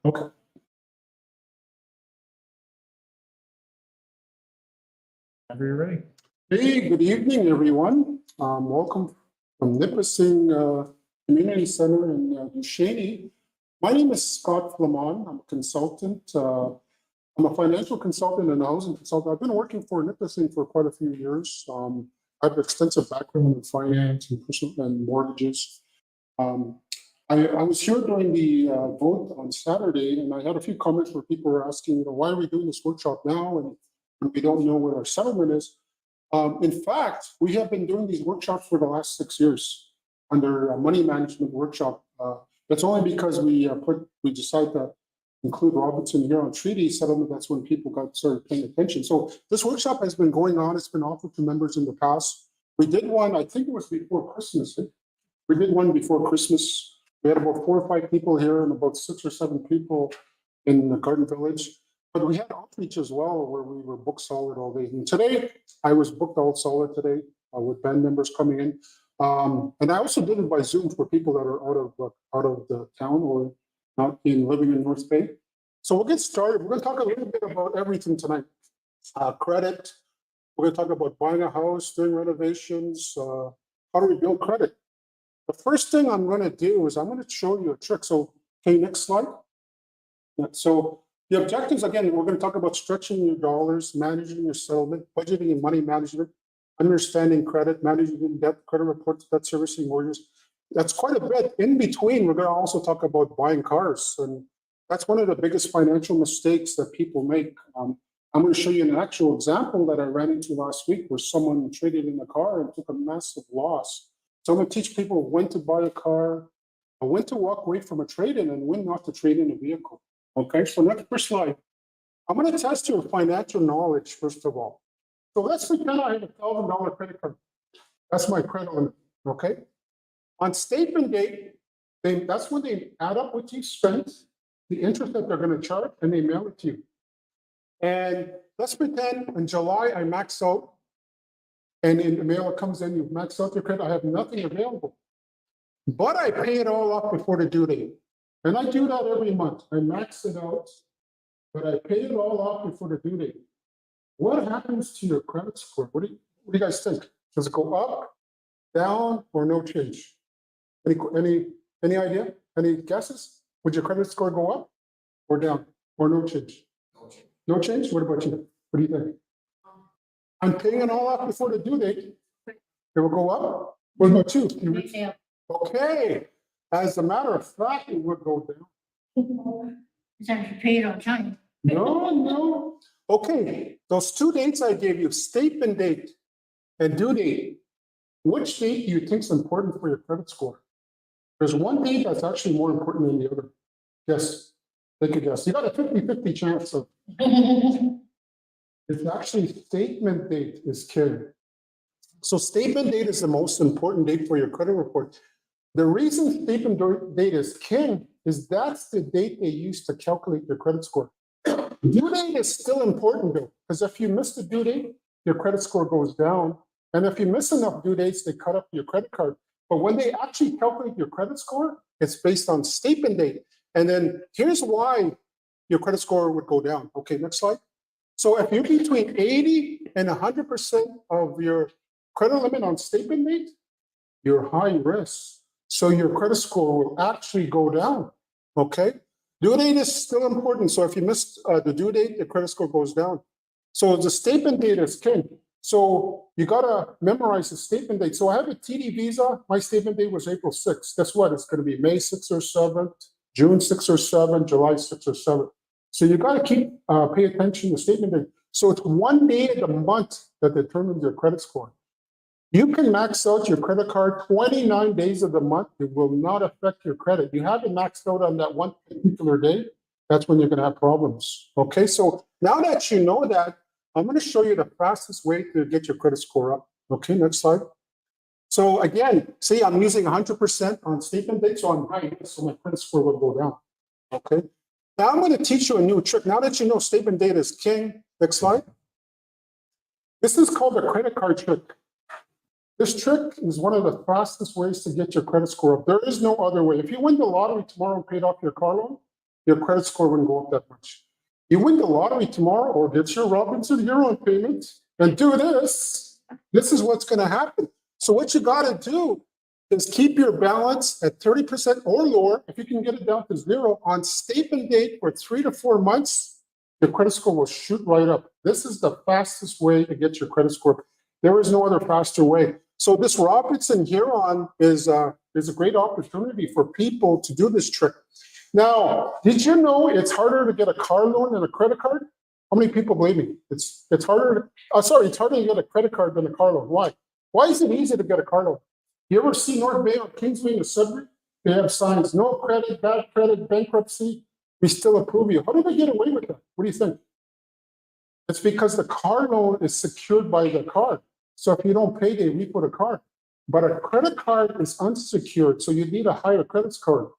Okay. Whenever you're ready. Hey, good evening, everyone. Welcome from Nipissing Community Center in Duchesnay. My name is Scott Flamand. I'm a consultant. I'm a financial consultant and a housing consultant. I've been working for Nipissing for quite a few years. I have extensive background in finance and personal and mortgages. I was here during the vote on Saturday, and I had a few comments where people were asking, why are we doing this workshop now, and we don't know what our settlement is. In fact, we have been doing these workshops for the last 6 years under a money management workshop. That's only because we decided to include Robinson here on treaty settlement. That's when people started paying attention. So this workshop has been going on. It's been offered to members in the past. We did one, I think it was before Christmas. We did one before Christmas. We had about 4 or 5 people here and about 6 or 7 people in the Garden Village. But we had outreach as well, where we were booked solid all day. And today, I was booked all solid today with band members coming in. And I also did it by Zoom for people that are out of the town or not living in North Bay. So we'll get started. We're going to talk a little bit about everything tonight. Credit. We're going to talk about buying a house, doing renovations. How do we build credit? The first thing I'm going to do is I'm going to show you a trick. So, okay, next slide. Yeah, so the objectives, again, we're going to talk about stretching your dollars, managing your settlement, budgeting and money management, understanding credit, managing debt, credit reports, debt servicing, mortgages. That's quite a bit. In between, we're going to also talk about buying cars. And that's one of the biggest financial mistakes that people make. I'm going to show you an actual example that I ran into last week where someone traded in a car and took a massive loss. So I'm going to teach people when to buy a car, when to walk away from a trade-in, and when not to trade in a vehicle. Okay, so next slide. I'm going to test your financial knowledge, first of all. So let's pretend I have a $1,000 credit card. That's my credit limit, okay? On statement date, that's when they add up what you spent, the interest that they're going to charge, and they mail it to you. And let's pretend in July I max out, and in the mail it comes in, you've maxed out your credit, I have nothing available. But I pay it all off before the due date. And I do that every month. I max it out, but I pay it all off before the due date. What happens to your credit score? What do you guys think? Does it go up, down, or no change? Any idea? Any guesses? Would your credit score go up or down or no change? No change? What about you? What do you think? I'm paying it all off before the due date. It will go up. What about you? Okay. As a matter of fact, it would go down. Is that if you pay it on time? No. Okay. Those 2 dates I gave you, statement date and due date. Which date do you think is important for your credit score? There's one date that's actually more important than the other. Yes. Take a guess. You got a 50-50 chance of. It's actually statement date is king. So statement date is the most important date for your credit report. The reason statement date is king is that's the date they use to calculate your credit score. Due date is still important though, because if you miss the due date, your credit score goes down. And if you miss enough due dates, they cut up your credit card. But when they actually calculate your credit score, it's based on statement date. And then here's why your credit score would go down. Okay, next slide. So if you're between 80 and 100% of your credit limit on statement date, you're high risk. So your credit score will actually go down, okay? Due date is still important. So if you miss the due date, the credit score goes down. So the statement date is king. So you gotta memorize the statement date. So I have a TD Visa. My statement date was April 6th. Guess what? It's gonna be May 6th or 7th, June 6th or 7th, July 6th or 7th. So you gotta pay attention to statement date. So it's one day of the month that determines your credit score. You can max out your credit card 29 days of the month. It will not affect your credit. You have it maxed out on that one particular day, that's when you're going to have problems. Okay, so now that you know that, I'm going to show you the fastest way to get your credit score up. Okay, next slide. So again, see, I'm using 100% on statement date, so I'm high, so my credit score will go down. Okay, now I'm going to teach you a new trick. Now that you know statement date is king, next slide. This is called the credit card trick. This trick is one of the fastest ways to get your credit score up. There is no other way. If you win the lottery tomorrow and paid off your car loan, your credit score wouldn't go up that much. You win the lottery tomorrow or get your Robinson Hero payment and do this. This is what's going to happen. So what you got to do is keep your balance at 30% or lower. If you can get it down to zero on statement date for 3 to 4 months, your credit score will shoot right up. This is the fastest way to get your credit score. There is no other faster way. So this Robinson Huron is a great opportunity for people to do this trick. Now, did you know it's harder to get a car loan than a credit card? How many people believe me? It's harder. It's harder to get a credit card than a car loan. Why? Why is it easy to get a car loan? You ever see North Bay on Kingsway in the subway? They have signs: no credit, bad credit, bankruptcy. We still approve you. How did they get away with that? What do you think? It's because the car loan is secured by the card. So if you don't pay, they repo the card. But a credit card is unsecured, so you need a higher credit score.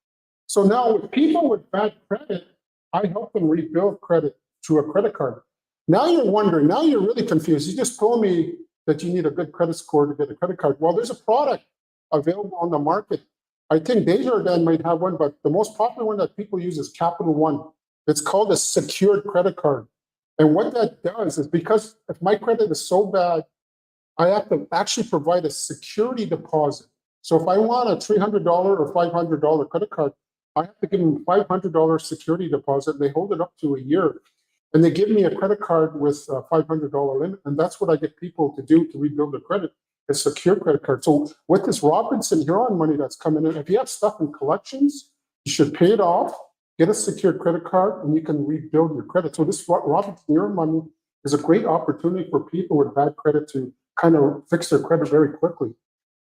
So now with people with bad credit, I help them rebuild credit through a credit card. Now you're wondering, now you're really confused. You just told me that you need a good credit score to get a credit card. Well, there's a product available on the market. I think Desjardins might have one, but the most popular one that people use is Capital One. It's called a secured credit card. And what that does is, because if my credit is so bad, I have to actually provide a security deposit. So if I want a $300 or $500 credit card, I have to give them $500 security deposit. They hold it up to a year. And they give me a credit card with a $500 limit. And that's what I get people to do to rebuild their credit, a secure credit card. So with this Robinson Huron money that's coming in, if you have stuff in collections, you should pay it off, get a secured credit card, and you can rebuild your credit. So this Robinson Huron money is a great opportunity for people with bad credit to kind of fix their credit very quickly.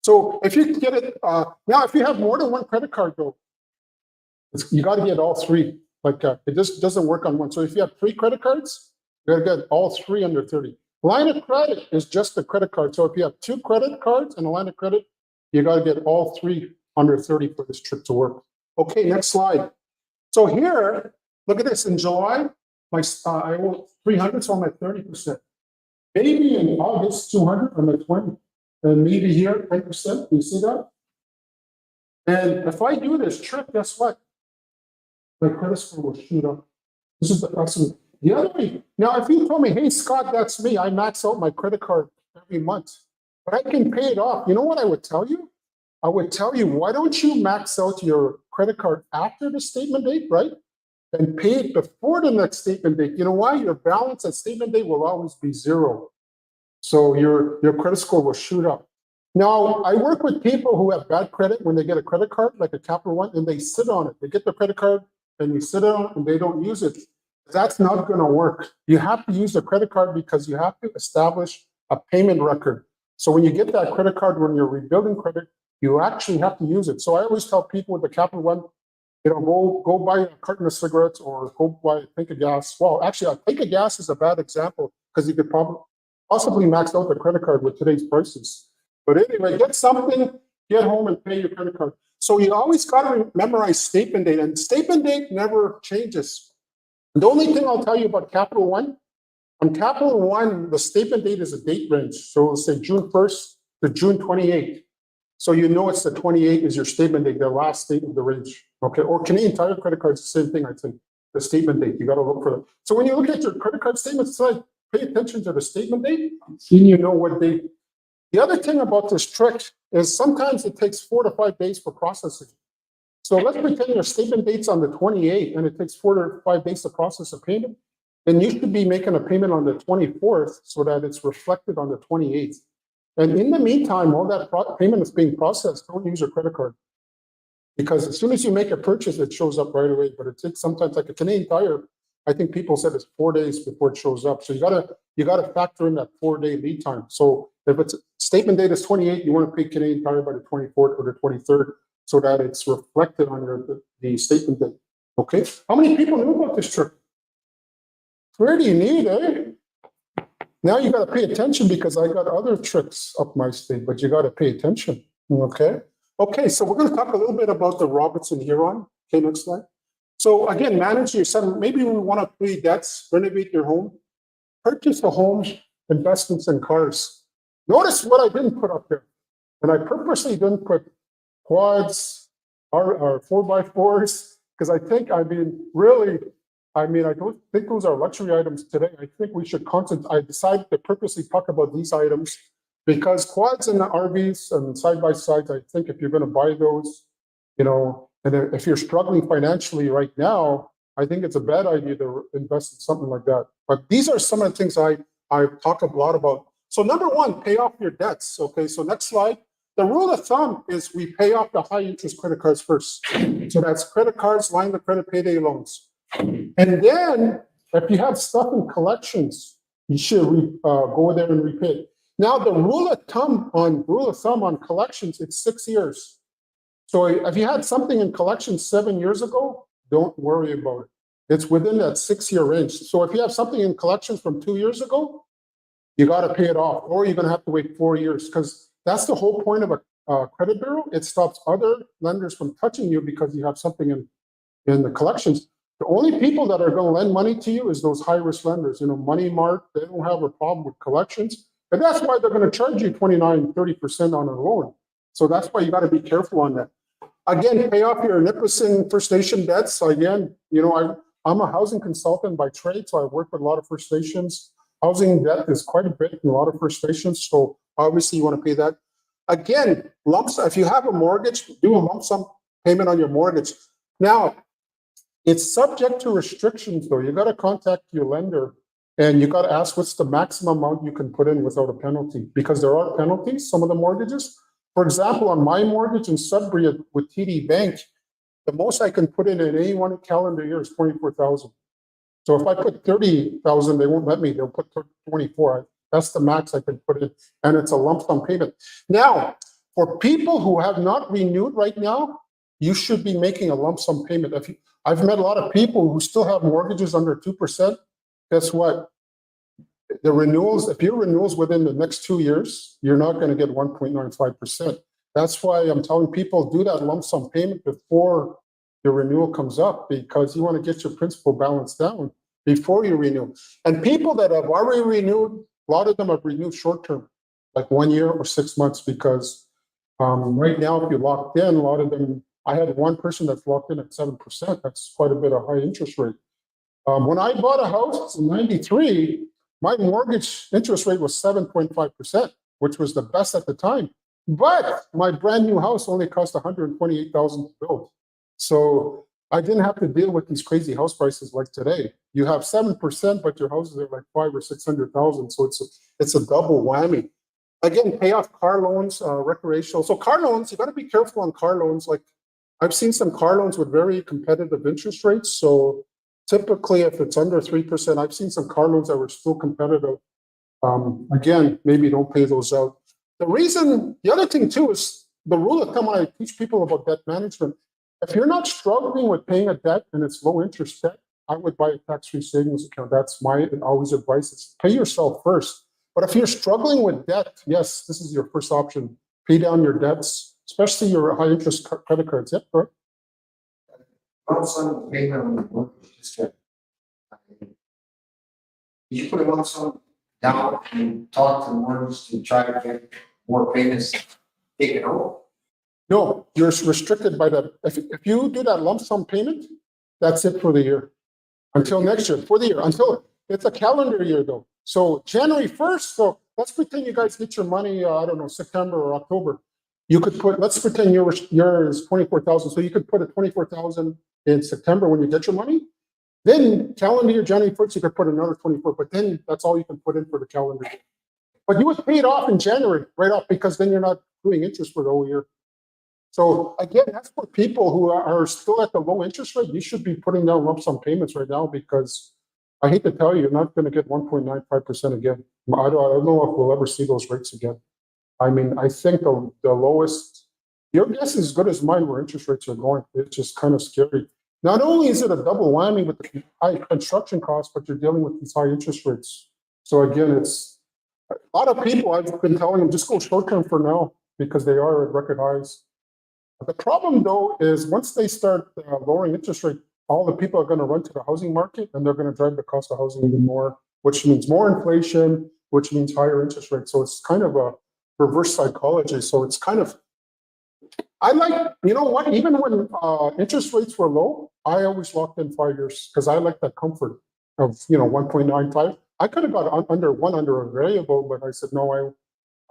So if you get it, now if you have more than one credit card though, you got to get all three. Like it just doesn't work on one. So if you have 3 credit cards, you got to get all 3 under 30. Line of credit is just a credit card. So if you have 2 credit cards and a line of credit, you got to get all 3 under 30 for this trick to work. Okay, next slide. So here, look at this. In July, I owe 300, so I'm at 30%. Maybe in August, 200, I'm at 20. And maybe here, 10%. You see that? And if I do this trick, guess what? My credit score will shoot up. This is the person. The other way. Now, if you told me, hey, Scott, that's me. I max out my credit card every month, but I can pay it off. You know what I would tell you? I would tell you, why don't you max out your credit card after the statement date, right? And pay it before the next statement date. You know why? Your balance at statement date will always be 0. So your credit score will shoot up. Now, I work with people who have bad credit when they get a credit card, like a Capital One, and they sit on it. They get the credit card, and you sit on it, and they don't use it. That's not going to work. You have to use the credit card because you have to establish a payment record. So when you get that credit card, when you're rebuilding credit, you actually have to use it. So I always tell people with the Capital One, go buy a carton of cigarettes or go buy a tank of gas. Well, actually, a tank of gas is a bad example because you could possibly max out the credit card with today's prices. But anyway, get something, get home and pay your credit card. So you always got to memorize statement date, and statement date never changes. The only thing I'll tell you about Capital One, on Capital One, the statement date is a date range. So it'll say June 1st to June 28th. So you know it's the 28th is your statement date, the last date of the range. Okay, or Canadian Tire credit cards, the same thing, I think. The statement date, you got to look for it. So when you look at your credit card statements, it's like, pay attention to the statement date, then you know what date. The other thing about this trick is sometimes it takes 4 to 5 days for processing. So let's pretend your statement date's on the 28th and it takes 4 to 5 days to process a payment. Then you should be making a payment on the 24th so that it's reflected on the 28th. And in the meantime, while that payment is being processed, don't use your credit card. Because as soon as you make a purchase, it shows up right away. But it takes sometimes, like a Canadian Tire, I think people said it's 4 days before it shows up. So you gotta factor in that 4-day lead time. So if it's statement date is 28, you want to pay Canadian Tire by the 24th or the 23rd so that it's reflected on the statement date. Okay. How many people knew about this trick? Pretty neat, eh? Now you got to pay attention because I got other tricks up my sleeve, but you got to pay attention. Okay. Okay. So we're going to talk a little bit about the Robinson Huron. Okay. Next slide. So again, manage your settlement. Maybe we want to pay debts, renovate your home, purchase a home, investments in cars. Notice what I didn't put up there. And I purposely didn't put quads or 4x4s because I think, I mean, really, I mean, I don't think those are luxury items today. I think we should concentrate. I decided to purposely talk about these items because quads and RVs and side-by-sides, I think if you're going to buy those, you know, and if you're struggling financially right now, I think it's a bad idea to invest in something like that. But these are some of the things I talk a lot about. So number one, pay off your debts. Okay, so next slide. The rule of thumb is we pay off the high interest credit cards first. So that's credit cards, line of credit, payday loans. And then if you have stuff in collections, you should go there and repay it. Now the rule of thumb on collections, it's 6 years. So if you had something in collections 7 years ago, don't worry about it. It's within that 6-year range. So if you have something in collections from 2 years ago, you got to pay it off, or you're going to have to wait 4 years, because that's the whole point of a credit bureau. It stops other lenders from touching you because you have something in the collections. The only people that are going to lend money to you is those high-risk lenders. You know, Money Mart, they don't have a problem with collections, and that's why they're going to charge you 29, 30% on a loan. So that's why you got to be careful on that. Again, pay off your Nipissing First Nation debts. Again, you know, I'm a housing consultant by trade, so I work with a lot of First Nations. Housing debt is quite a bit in a lot of First Nations, so obviously you want to pay that. Again, lump sum, if you have a mortgage, do a lump sum payment on your mortgage. Now, it's subject to restrictions, though. You got to contact your lender and you got to ask what's the maximum amount you can put in without a penalty, because there are penalties, some of the mortgages. For example, on my mortgage in Sudbury with TD Bank, the most I can put in any one calendar year is 24,000. So if I put 30,000, they won't let me. They'll put 24. That's the max I can put in, and it's a lump sum payment. Now, for people who have not renewed right now, you should be making a lump sum payment. I've met a lot of people who still have mortgages under 2%. Guess what? The renewals, if your renewals within the next 2 years, you're not going to get 1.95%. That's why I'm telling people do that lump sum payment before your renewal comes up, because you want to get your principal balance down before you renew. And people that have already renewed, a lot of them have renewed short term, like 1 year or 6 months, because right now, if you're locked in, a lot of them, I had one person that's locked in at 7%. That's quite a bit of high interest rate. When I bought a house in 93, my mortgage interest rate was 7.5%, which was the best at the time. But my brand new house only cost $128,000 to build. So I didn't have to deal with these crazy house prices like today. You have 7%, but your houses are like 500,000 or 600,000. So it's a double whammy. Again, pay off car loans, recreational. So car loans, you got to be careful on car loans. Like I've seen some car loans with very competitive interest rates. So typically, if it's under 3%, I've seen some car loans that were still competitive. Again, maybe don't pay those out. The other thing too is the rule of thumb when I teach people about debt management. If you're not struggling with paying a debt and it's low interest debt, I would buy a tax-free savings account. That's my always advice is pay yourself first. But if you're struggling with debt, yes, this is your first option. Pay down your debts, especially your high interest credit cards. Yep, correct. Lump sum payment on the mortgage, just check. Did you put a lump sum down and talk to the mortgage to try to get more payments taken out? No, you're restricted by that. If you do that lump sum payment, that's it for the year. Until next year, for the year. Until it's a calendar year though. So January 1st, so let's pretend you guys get your money, I don't know, September or October. You could put, let's pretend yours is 24,000. So you could put a 24,000 in September when you get your money. Then calendar year, January 1st, you could put another 24, but then that's all you can put in for the calendar year. But you would pay it off in January, right off, because then you're not doing interest for the whole year. So again, that's for people who are still at the low interest rate. You should be putting down lump sum payments right now, because I hate to tell you, you're not going to get 1.95% again. I don't know if we'll ever see those rates again. I mean, I think the lowest, your guess is as good as mine where interest rates are going. It's just kind of scary. Not only is it a double whammy with the high construction costs, but you're dealing with these high interest rates. So again, it's a lot of people, I've been telling them, just go short term for now, because they are at record highs. The problem, though, is once they start lowering interest rate, all the people are going to run to the housing market, and they're going to drive the cost of housing even more, which means more inflation, which means higher interest rates. So it's kind of a reverse psychology. So it's kind of, I like, you know what, even when interest rates were low, I always locked in 5 years because I like that comfort of, 1.95. I could have got under a variable, but I said, no,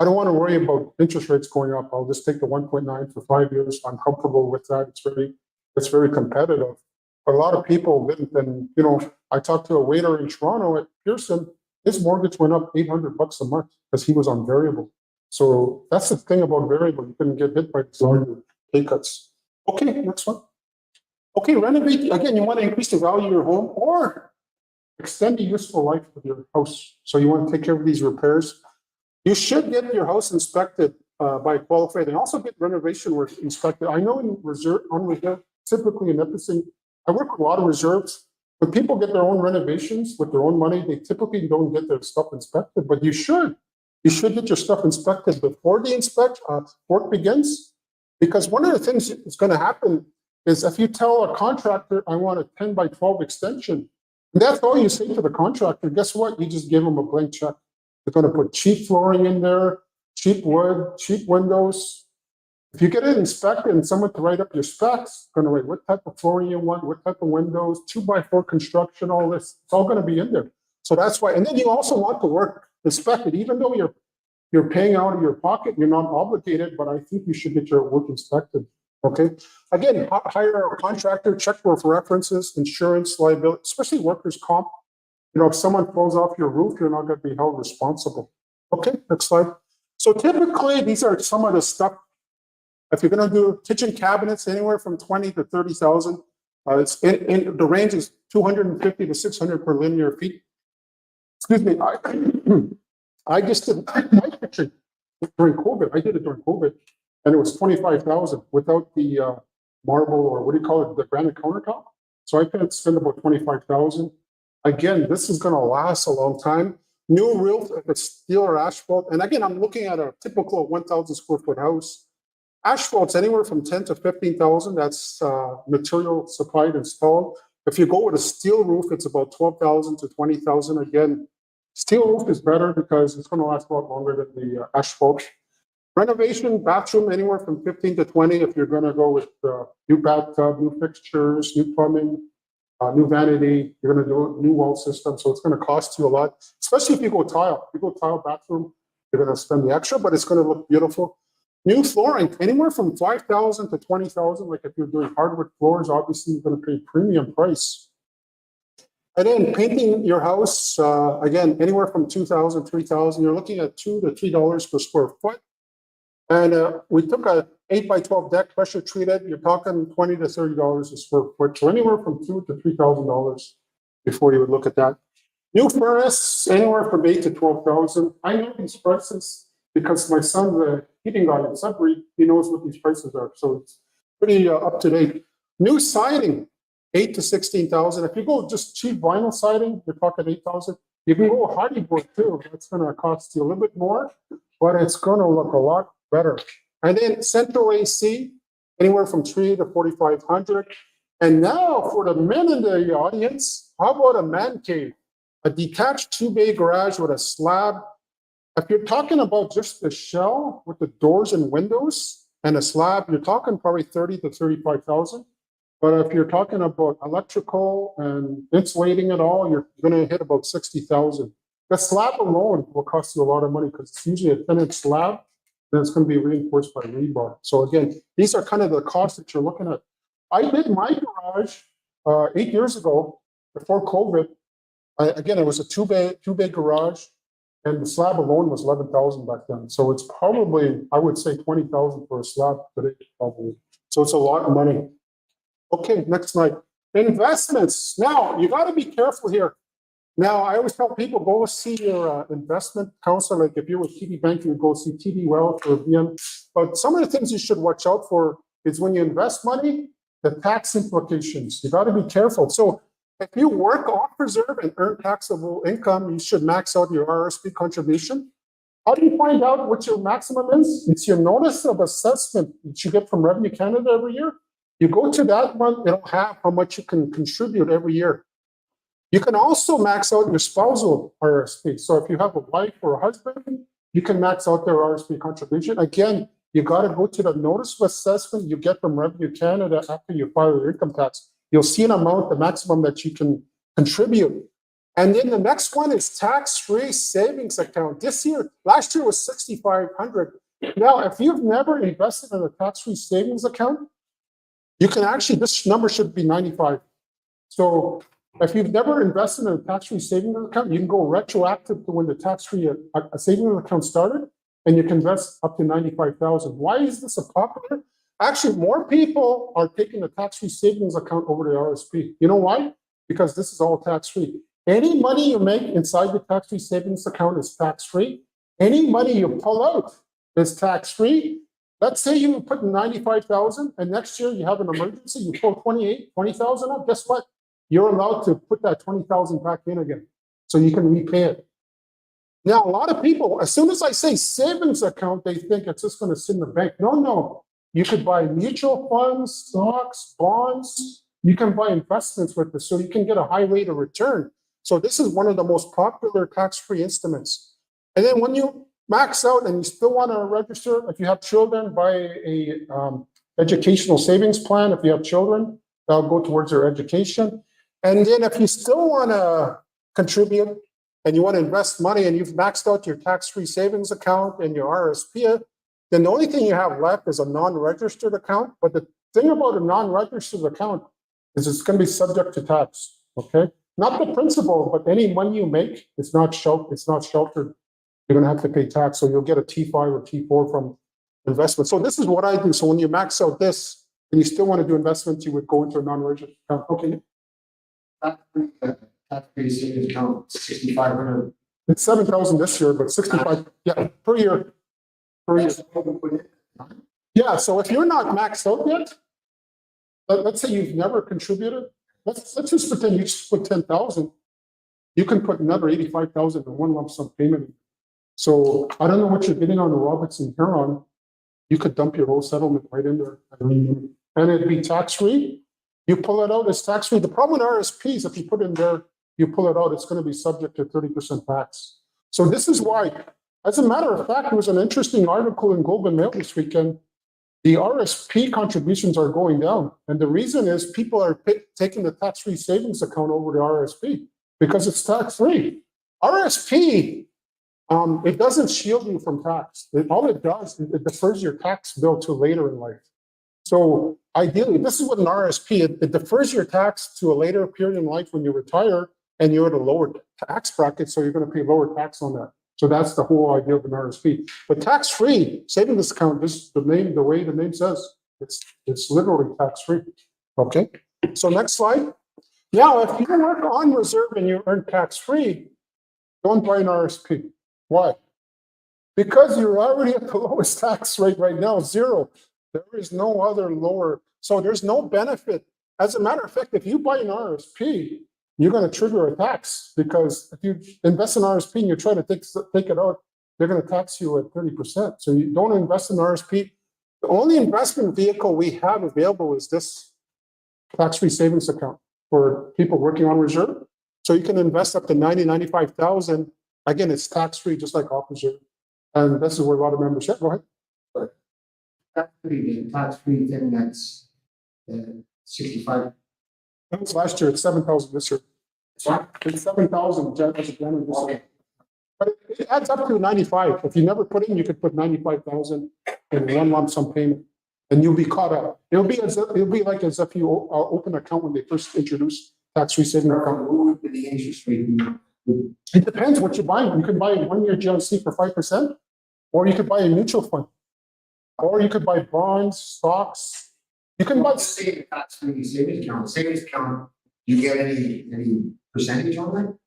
I don't want to worry about interest rates going up. I'll just take the 1.9 for 5 years. I'm comfortable with that. It's very competitive. But a lot of people didn't. And, I talked to a waiter in Toronto at Pearson. His mortgage went up $800 a month because he was on variable. So that's the thing about variable. You couldn't get hit by these larger pay cuts. Okay, next one. Okay, renovate. Again, you want to increase the value of your home or extend the useful life of your house. So you want to take care of these repairs. You should get your house inspected by qualified and also get renovation work inspected. I know in reserve, typically in Nipissing, I work with a lot of reserves. When people get their own renovations with their own money, they typically don't get their stuff inspected, but you should. You should get your stuff inspected before the work begins. Because one of the things that's going to happen is if you tell a contractor, I want a 10 by 12 extension, and that's all you say to the contractor, guess what? You just give them a blank check. They're going to put cheap flooring in there, cheap wood, cheap windows. If you get it inspected and someone to write up your specs, going to write what type of flooring you want, what type of windows, 2x4 construction, all this, it's all going to be in there. So that's why, and then you also want the work inspected, even though you're paying out of your pocket, you're not obligated, but I think you should get your work inspected. Okay. Again, hire a contractor, check for references, insurance, liability, especially workers' comp. If someone falls off your roof, you're not going to be held responsible. Okay, next slide. So typically, these are some of the stuff. If you're going to do kitchen cabinets, anywhere from 20 to 30,000, it's in the range is 250 to 600 per linear feet. Excuse me, I just did my kitchen during COVID. I did it during COVID, and it was 25,000 without the marble, or what do you call it, the granite countertop. So I could spend about 25,000. Again, this is going to last a long time. New roof, if it's steel or asphalt, and again, I'm looking at a typical 1,000 square foot house. Asphalt's anywhere from 10 to 15,000. That's material supplied, installed. If you go with a steel roof, it's about 12,000 to 20,000. Again, steel roof is better because it's going to last a lot longer than the asphalt. Renovation, bathroom, anywhere from 15 to 20. If you're going to go with new bathtub, new fixtures, new plumbing, new vanity, you're going to do a new wall system. So it's going to cost you a lot, especially if you go tile. If you go tile bathroom, you're going to spend the extra, but it's going to look beautiful. New flooring, anywhere from 5,000 to 20,000. Like if you're doing hardwood floors, obviously you're going to pay premium price. And then painting your house, again, anywhere from 2,000, 3,000. You're looking at $2 to $3 per square foot. And we took a 8 by 12 deck, pressure treated. You're talking $20 to $30 a square foot. So anywhere from $2,000 to $3,000 before you would look at that. New furnace, anywhere from 8 to 12,000. I know these prices because my son's a heating guy in Sudbury. He knows what these prices are. So it's pretty up to date. New siding, 8 to 16,000. If you go just cheap vinyl siding, you're talking 8,000. You can go hardy board too. That's going to cost you a little bit more, but it's going to look a lot better. And then central AC, anywhere from 3 to 4,500. And now for the men in the audience, how about a man cave? A detached 2-bay garage with a slab. If you're talking about just the shell with the doors and windows and a slab, you're talking probably 30 to 35,000. But if you're talking about electrical and insulating it all, you're going to hit about 60,000. The slab alone will cost you a lot of money because it's usually a 10-inch slab. Then it's going to be reinforced by rebar. So again, these are kind of the costs that you're looking at. I did my garage 8 years ago before COVID. Again, it was a two-bay garage, and the slab alone was 11,000 back then. So it's probably, I would say, 20,000 for a slab today, probably. So it's a lot of money. Okay, next slide. Investments. Now you got to be careful here. Now, I always tell people, go see your investment counselor. Like if you're with TD Bank, you go see TD Wealth or VM. But some of the things you should watch out for is when you invest money, the tax implications. You got to be careful. So if you work off reserve and earn taxable income, you should max out your RSP contribution. How do you find out what your maximum is? It's your notice of assessment that you get from Revenue Canada every year. You go to that one, it'll have how much you can contribute every year. You can also max out your spousal RSP. So if you have a wife or a husband, you can max out their RSP contribution. Again, you got to go to the notice of assessment you get from Revenue Canada after you file your income tax. you'll see an amount, the maximum that you can contribute. And then the next one is tax-free savings account. Last year was 6,500. Now, if you've never invested in a tax-free savings account, you can actually, this number should be 95. So if you've never invested in a tax-free savings account, you can go retroactive to when the tax-free savings account started, and you can invest up to 95,000. Why is this a popular? Actually, more people are taking the tax-free savings account over the RSP. You know why? Because this is all tax-free. Any money you make inside the tax-free savings account is tax-free. Any money you pull out is tax-free. Let's say you put 95,000 and next year you have an emergency, you pull 20,000 out, guess what? You're allowed to put that 20,000 back in again, so you can repay it. Now, a lot of people, as soon as I say savings account, they think it's just going to sit in the bank. No. You could buy mutual funds, stocks, bonds. You can buy investments with this, so you can get a high rate of return. So this is one of the most popular tax-free instruments. And then when you max out and you still want to register, if you have children, buy a educational savings plan. If you have children, that'll go towards their education. And then if you still want to contribute and you want to invest money and you've maxed out your tax-free savings account and your RSP, then the only thing you have left is a non-registered account. But the thing about a non-registered account is it's going to be subject to tax, okay? Not the principal, but any money you make, it's not sheltered. You're going to have to pay tax, so you'll get a T5 or T4 from investment. So this is what I do. So when you max out this and you still want to do investments, you would go into a non-registered account. Okay. Tax-free savings account, 6,500. It's 7,000 this year, but 65, yeah, per year. Yeah, so if you're not maxed out yet, let's say you've never contributed, let's just pretend you just put 10,000, you can put another 85,000 in one lump sum payment. So I don't know what you're getting on the Robertson Huron. You could dump your whole settlement right in there, and it'd be tax-free. You pull it out, it's tax-free. The problem with RSPs, if you put in there, you pull it out, it's going to be subject to 30% tax. So this is why, as a matter of fact, there was an interesting article in Globe and Mail this weekend. The RSP contributions are going down. And the reason is people are taking the tax-free savings account over to RSP because it's tax-free. RSP, it doesn't shield you from tax. All it does is it defers your tax bill to later in life. So ideally, this is what an RSP, it defers your tax to a later period in life when you retire and you're at a lower tax bracket, so you're going to pay lower tax on that. So that's the whole idea of an RSP. But tax-free savings account, this the way the name says, it's literally tax-free. Okay. So next slide. Now, if you work on reserve and you earn tax-free, don't buy an RSP. Why? Because you're already at the lowest tax rate right now, 0. There is no other lower. So there's no benefit. As a matter of fact, if you buy an RSP, you're going to trigger a tax, because if you invest in RSP and you try to take it out, they're going to tax you at 30%. So you don't invest in RSP. The only investment vehicle we have available is this tax-free savings account for people working on reserve. So you can invest up to 95,000. Again, it's tax-free, just like off reserve. And this is where a lot of members go ahead. Tax-free thing, that's 65. That was last year. It's 7,000 this year. It's 7,000 as of January this year. But it adds up to 95. If you never put in, you could put 95,000 in one lump sum payment, and you'll be caught up. It'll be like as if you open an account when they first introduced tax-free savings account. What would be the interest rate? It depends what you're buying. You can buy a 1-year GIC for 5%, or you could buy a mutual fund, or you could buy bonds, stocks. You can buy tax-free savings account. Savings account, you get any percentage on that?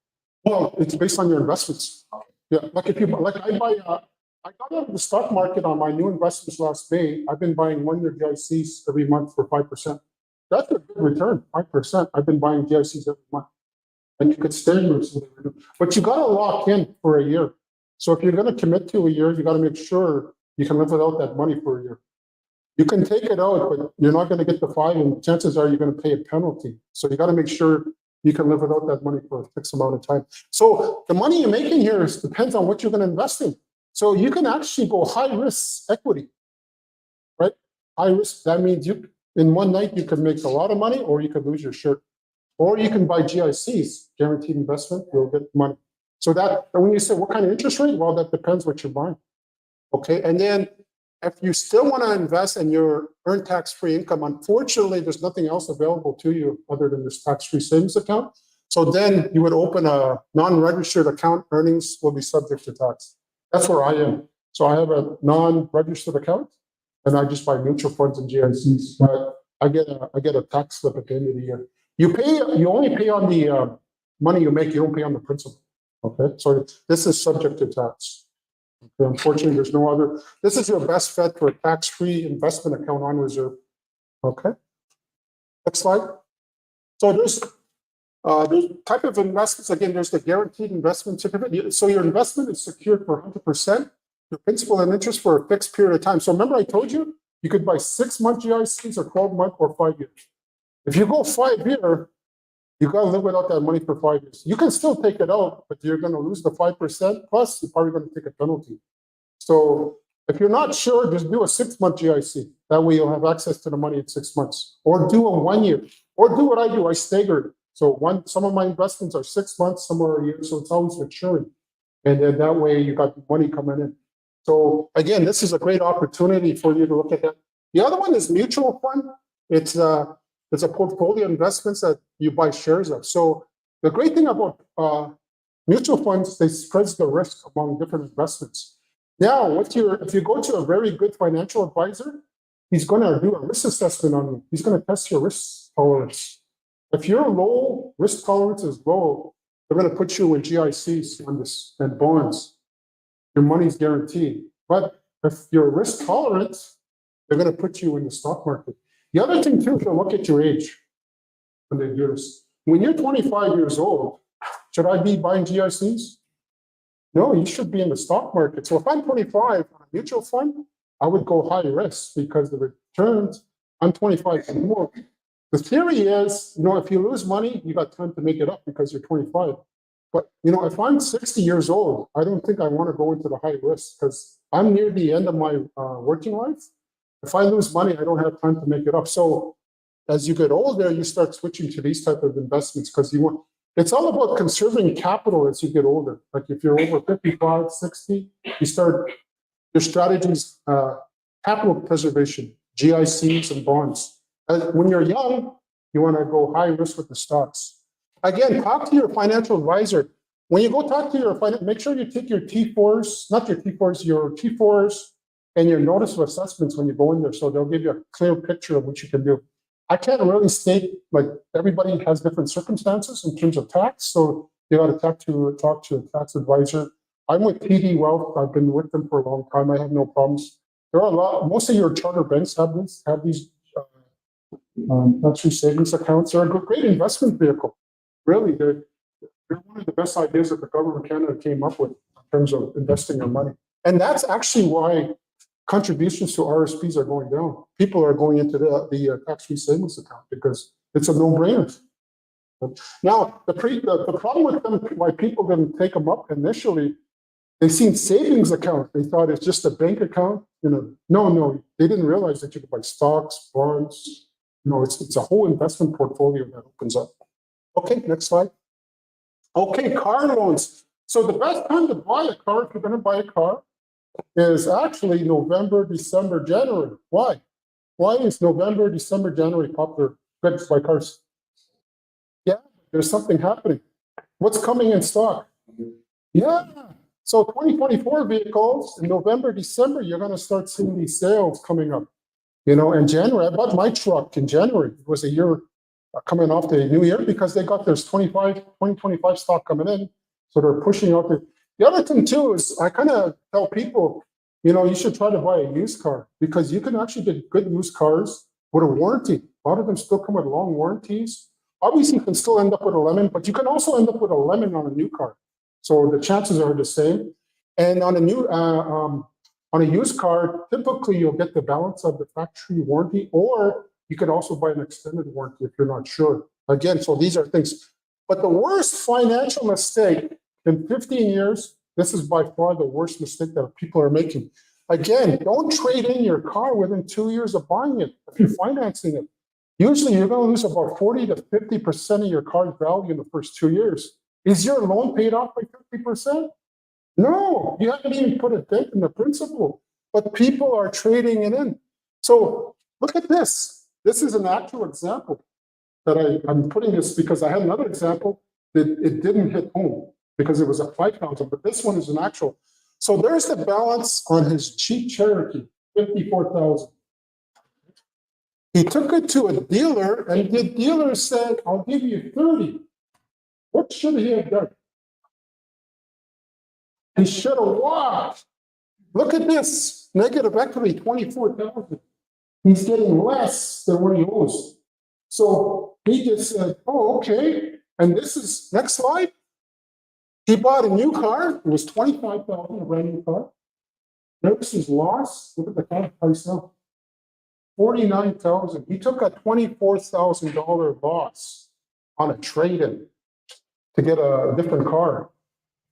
Well, it's based on your investments. Yeah, like if you like, I got out of the stock market on my new investments last May. I've been buying 1-year GICs every month for 5%. That's a good return, 5%. I've been buying GICs every month, and you could stay with it, but you got to lock in for a year. So if you're going to commit to a year, you got to make sure you can live without that money for a year. You can take it out, but you're not going to get the 5, and chances are you're going to pay a penalty. So you got to make sure you can live without that money for a fixed amount of time. So the money you're making here depends on what you're going to invest in. So you can actually go high risk equity, right? High risk, that means in one night, you can make a lot of money, or you could lose your shirt. Or you can buy GICs, guaranteed investment, you'll get money. So that, and when you say what kind of interest rate, well, that depends what you're buying. Okay, and then if you still want to invest and you earn tax-free income, unfortunately, there's nothing else available to you other than this tax-free savings account. So then you would open a non-registered account, earnings will be subject to tax. That's where I am. So I have a non-registered account and I just buy mutual funds and GICs, but I get a tax slip at the end of the year. You only pay on the money you make, you don't pay on the principal. Okay, so this is subject to tax. Okay, unfortunately, there's no other. This is your best bet for a tax-free investment account on reserve. Okay, next slide. So there's type of investments. Again, there's the guaranteed investment certificate. So your investment is secured for 100%. Your principal and interest for a fixed period of time. So remember, I told you you could buy 6-month GICs or 12-month or 5 years. If you go 5 year, you got to live without that money for 5 years. You can still take it out, but you're going to lose the 5%. Plus, you're probably going to take a penalty. So if you're not sure, just do a 6-month GIC. That way you'll have access to the money in 6 months. Or do a 1 year. Or do what I do. I stagger it. So some of my investments are 6 months, some are a year. So it's always maturing. And then that way you got money coming in. So again, this is a great opportunity for you to look at that. The other one is mutual fund. It's a portfolio investments that you buy shares of. So the great thing about mutual funds, they spread the risk among different investments. Now, if you go to a very good financial advisor, he's going to do a risk assessment on you. He's going to test your risk tolerance. If your low risk tolerance is low, they're going to put you in GICs on this and bonds. Your money's guaranteed. But if your risk tolerance, they're going to put you in the stock market. The other thing too, if you look at your age when they do this. When you're 25 years old, should I be buying GICs? No, you should be in the stock market. So if I'm 25 on a mutual fund, I would go high risk because the returns, I'm 25 and more. The theory is, if you lose money, you got time to make it up because you're 25. But, if I'm 60 years old, I don't think I want to go into the high risk because I'm near the end of my working life. If I lose money, I don't have time to make it up. So as you get older, you start switching to these type of investments because it's all about conserving capital as you get older. Like if you're over 55, 60, your strategies, capital preservation, GICs and bonds. When you're young, you want to go high risk with the stocks. Again, talk to your financial advisor. When you go talk to your financial, make sure you take your T4s, not your T4s, your T4s and your notice of assessments when you go in there. So they'll give you a clear picture of what you can do. I can't really state, like everybody has different circumstances in terms of tax. So you got to talk to a tax advisor. I'm with TD Wealth. I've been with them for a long time. I have no problems. There are most of your charter banks have these tax-free savings accounts. They're a great investment vehicle. Really, they're one of the best ideas that the government of Canada came up with in terms of investing your money. And that's actually why contributions to RSPs are going down. People are going into the tax-free savings account because it's a no-brainer. Now, the problem with them, why people didn't take them up initially, they seen savings account. They thought it's just a bank account. No, they didn't realize that you could buy stocks, bonds. It's a whole investment portfolio that opens up. Okay, next slide. Okay, car loans. So the best time to buy a car, if you're going to buy a car, is actually November, December, January. Why? Why is November, December, January popular good to buy cars? Yeah, there's something happening. What's coming in stock? Yeah. So 2024 vehicles in November, December, you're going to start seeing these sales coming up. In January, I bought my truck in January. It was a year coming off the new year because they got there's 2025 stock coming in. So they're pushing out the other thing too is I kind of tell people, you should try to buy a used car because you can actually get good used cars with a warranty. A lot of them still come with long warranties. Obviously, you can still end up with a lemon, but you can also end up with a lemon on a new car. So the chances are the same. And on a used car, typically you'll get the balance of the factory warranty, or you could also buy an extended warranty if you're not sure. Again, so these are things. But the worst financial mistake in 15 years, this is by far the worst mistake that people are making. Again, don't trade in your car within 2 years of buying it if you're financing it. Usually you're going to lose about 40 to 50% of your car's value in the first 2 years. Is your loan paid off by 50%? No, you haven't even put a dent in the principal, but people are trading it in. So look at this. This is an actual example that I'm putting this because I had another example that it didn't hit home because it was a 5,000, but this one is an actual. So there's the balance on his Jeep Cherokee, 54,000. He took it to a dealer and the dealer said, I'll give you 30. What should he have done? He should have walked. Look at this, negative equity, 24,000. He's getting less than what he owes. So he just said, oh, okay. And this is, next slide. He bought a new car. It was 25,000, a brand new car. Notice his loss. Look at the car price now. 49,000. He took a $24,000 loss on a trade-in to get a different car.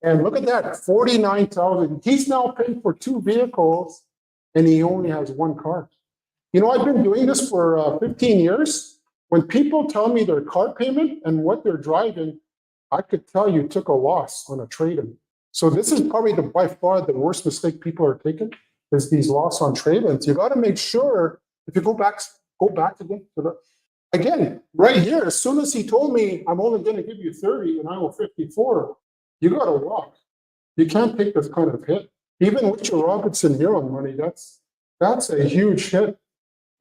And look at that, 49,000. He's now paying for 2 vehicles and he only has 1 car. You know, I've been doing this for 15 years. When people tell me their car payment and what they're driving, I could tell you took a loss on a trade-in. So this is probably by far the worst mistake people are taking is these loss on trade-ins. You got to make sure if you go back again to the, again, right here, as soon as he told me I'm only going to give you 30 and I owe 54, you got to walk. You can't take this kind of hit. Even with your Robinson Hero money, that's a huge hit.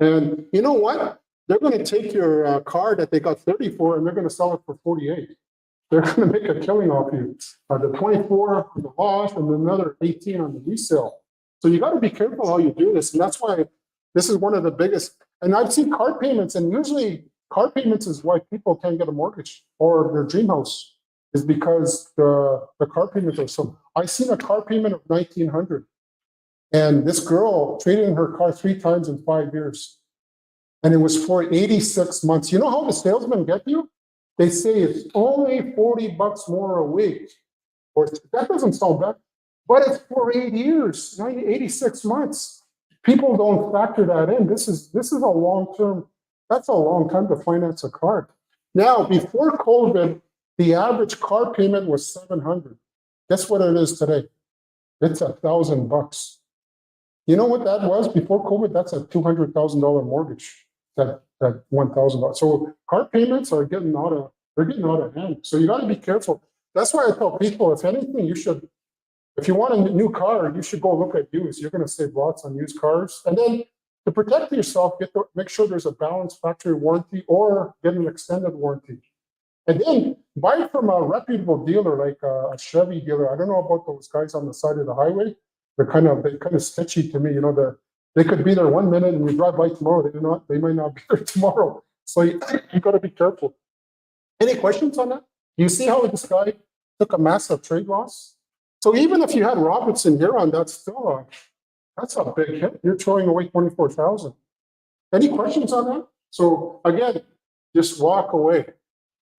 And you know what? They're going to take your car that they got 30 for and they're going to sell it for 48. They're going to make a killing off you. The 24 on the loss and another 18 on the resale. So you got to be careful how you do this. And that's why this is one of the biggest. And I've seen car payments, and usually car payments is why people can't get a mortgage or their dream house is because the car payments are so. I seen a car payment of $1,900, and this girl traded in her car 3 times in 5 years, and it was for 86 months. You know how the salesmen get you? They say it's only $40 more a week, or that doesn't sound bad, but it's for 8 years, 86 months. People don't factor that in. This is a long-term. That's a long time to finance a car. Now, before COVID, the average car payment was $700. Guess what it is today? It's $1,000. You know what that was before COVID? That's a $200,000 mortgage. That $1,000. So car payments are getting out of hand. So you got to be careful. That's why I tell people, if anything, you should. If you want a new car, you should go look at used. You're going to save lots on used cars. And then to protect yourself, make sure there's a balanced factory warranty or get an extended warranty. And then buy it from a reputable dealer like a Chevy dealer. I don't know about those guys on the side of the highway. They're kind of sketchy to me. You know, they could be there 1 minute and you drive by tomorrow. They might not be there tomorrow. So you got to be careful. Any questions on that? You see how this guy took a massive trade loss? So even if you had Robinson here on, that's a big hit. You're throwing away 24,000. Any questions on that? So again, just walk away.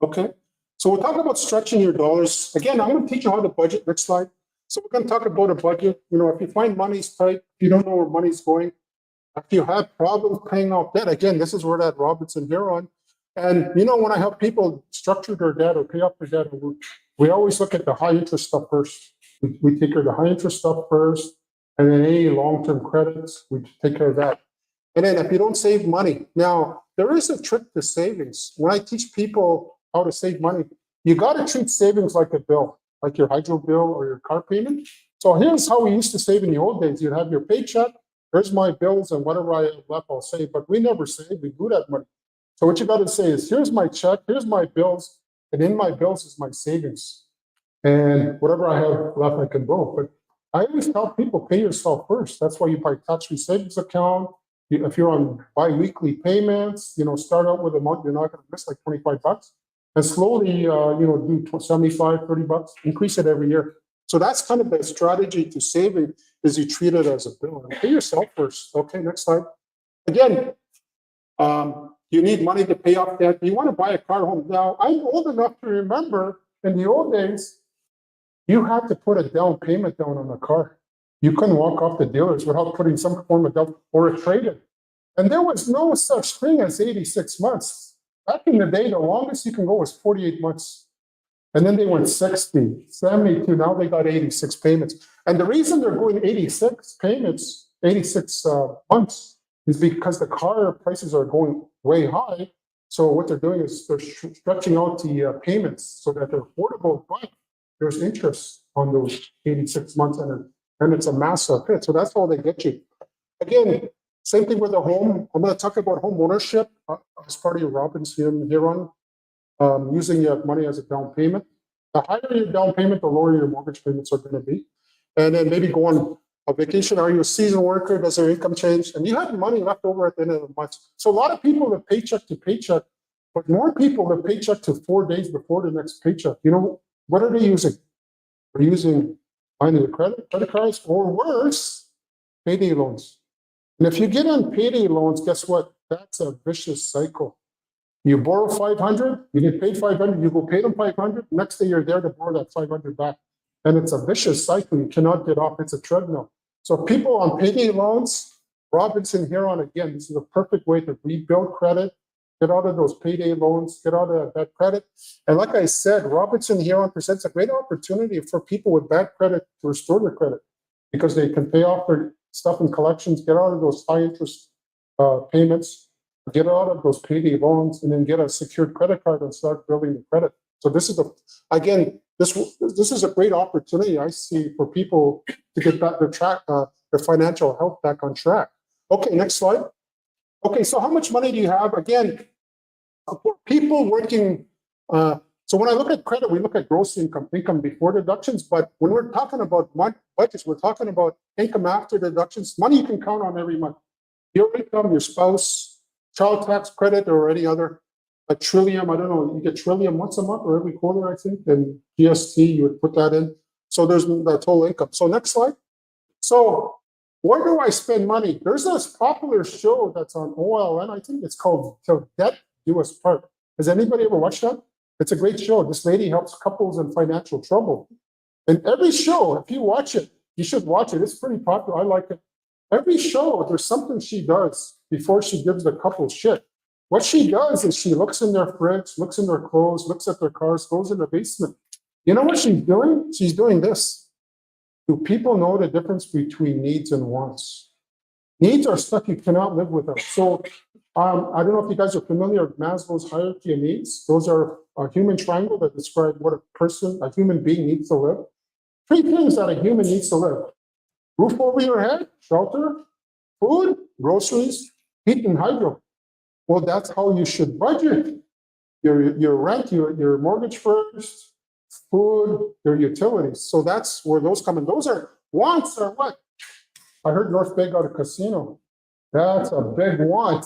Okay. So we'll talk about stretching your dollars. Again, I'm going to teach you how to budget. Next slide. So we're going to talk about a budget. You know, if you find money's tight, if you don't know where money's going, if you have problems paying off debt, again, this is where that Robinson here on. And you know, when I help people structure their debt or pay off their debt, we always look at the high interest stuff first. We take care of the high interest stuff first, and then any long-term credits, we take care of that. And then if you don't save money, now there is a trick to savings. When I teach people how to save money, you got to treat savings like a bill, like your hydro bill or your car payment. So here's how we used to save in the old days. You'd have your paycheck, here's my bills, and whatever I have left, I'll save. But we never save, we blew that money. So what you got to say is, here's my check, here's my bills, and in my bills is my savings. And whatever I have left, I can go. But I always tell people, pay yourself first. That's why you buy tax-free savings account. If you're on bi-weekly payments, you know, start out with a month, you're not going to miss like $25. And slowly, you know, do 75, $30, increase it every year. So that's kind of the strategy to saving, is you treat it as a bill. And pay yourself first. Okay, next slide. Again, you need money to pay off debt. You want to buy a car home. Now, I'm old enough to remember in the old days, you had to put a down payment down on the car. You couldn't walk off the dealers without putting some form of down or a trade-in. And there was no such thing as 86 months. Back in the day, the longest you can go was 48 months. And then they went 60, 72, now they got 86 payments. And the reason they're going 86 payments, 86 months, is because the car prices are going way high. So what they're doing is they're stretching out the payments so that they're affordable, but there's interest on those 86 months, and it's a massive hit. So that's all they get you. Again, same thing with the home. I'm going to talk about home ownership as part of your Robinson Huron, using your money as a down payment. The higher your down payment, the lower your mortgage payments are going to be. And then maybe go on a vacation. Are you a seasonal worker? Does your income change? And you have money left over at the end of the month. So a lot of people live paycheck to paycheck, but more people live paycheck to 4 days before the next paycheck. You know, what are they using? They're using either credit cards, or worse, payday loans. And if you get on payday loans, guess what? That's a vicious cycle. You borrow 500, you get paid 500, you go pay them 500, next day you're there to borrow that 500 back. And it's a vicious cycle. You cannot get off. It's a treadmill. So people on payday loans, Robinson Huron, again, this is a perfect way to rebuild credit, get out of those payday loans, get out of that credit. And like I said, Robinson Huron presents a great opportunity for people with bad credit to restore their credit, because they can pay off their stuff in collections, get out of those high interest payments, get out of those payday loans, and then get a secured credit card and start building the credit. So this is this is a great opportunity I see for people to get back their financial health back on track. Okay, next slide. Okay, so how much money do you have? Again, for people working, so when I look at credit, we look at gross income before deductions, but when we're talking about budgets, we're talking about income after deductions, money you can count on every month. Your income, your spouse, child tax credit, or any other, a Trillium, I don't know, you get Trillium once a month or every quarter, I think, and GST, you would put that in. So there's the total income. So next slide. So where do I spend money? There's this popular show that's on OLN, I think it's called Till Death Do Us Part. Has anybody ever watched that? It's a great show. This lady helps couples in financial trouble. And every show, if you watch it, you should watch it. It's pretty popular. I like it. Every show, there's something she does before she gives the couple shit. What she does is she looks in their fridge, looks in their clothes, looks at their cars, goes in the basement. You know what she's doing? She's doing this. Do people know the difference between needs and wants? Needs are stuff you cannot live without. So I don't know if you guys are familiar with Maslow's hierarchy of needs. Those are a human triangle that describe what a human being needs to live. 3 things that a human needs to live: roof over your head, shelter, food, groceries, heat and hydro. Well, that's how you should budget. Your rent, your mortgage first, food, your utilities. So that's where those come in. Those are wants are what? I heard North Bay got a casino. That's a big want.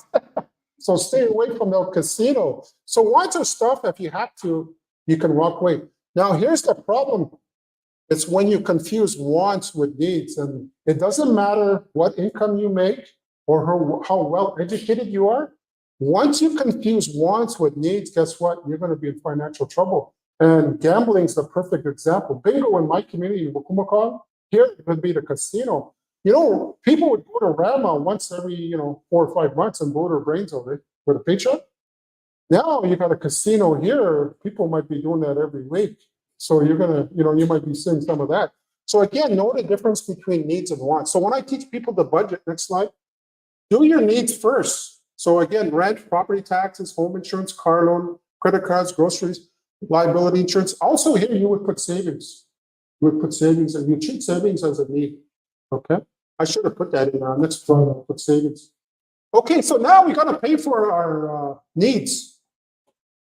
So stay away from the casino. So wants are stuff, if you have to, you can walk away. Now, here's the problem. It's when you confuse wants with needs. And it doesn't matter what income you make or how well educated you are. Once you confuse wants with needs, guess what? You're going to be in financial trouble. And gambling is the perfect example. Bingo in my community in Wukumakon, here it would be the casino. You know, people would go to Rama once every, 4 or 5 months and blow their brains over it with a paycheck. Now you got a casino here, people might be doing that every week. So you're going to, you might be seeing some of that. So again, know the difference between needs and wants. So when I teach people the budget, next slide, do your needs first. So again, rent, property taxes, home insurance, car loan, credit cards, groceries, liability insurance. Also here, you would put savings. You would put savings, and you treat savings as a need. Okay? I should have put that in our next slide. I'll put savings. Okay, so now we got to pay for our needs.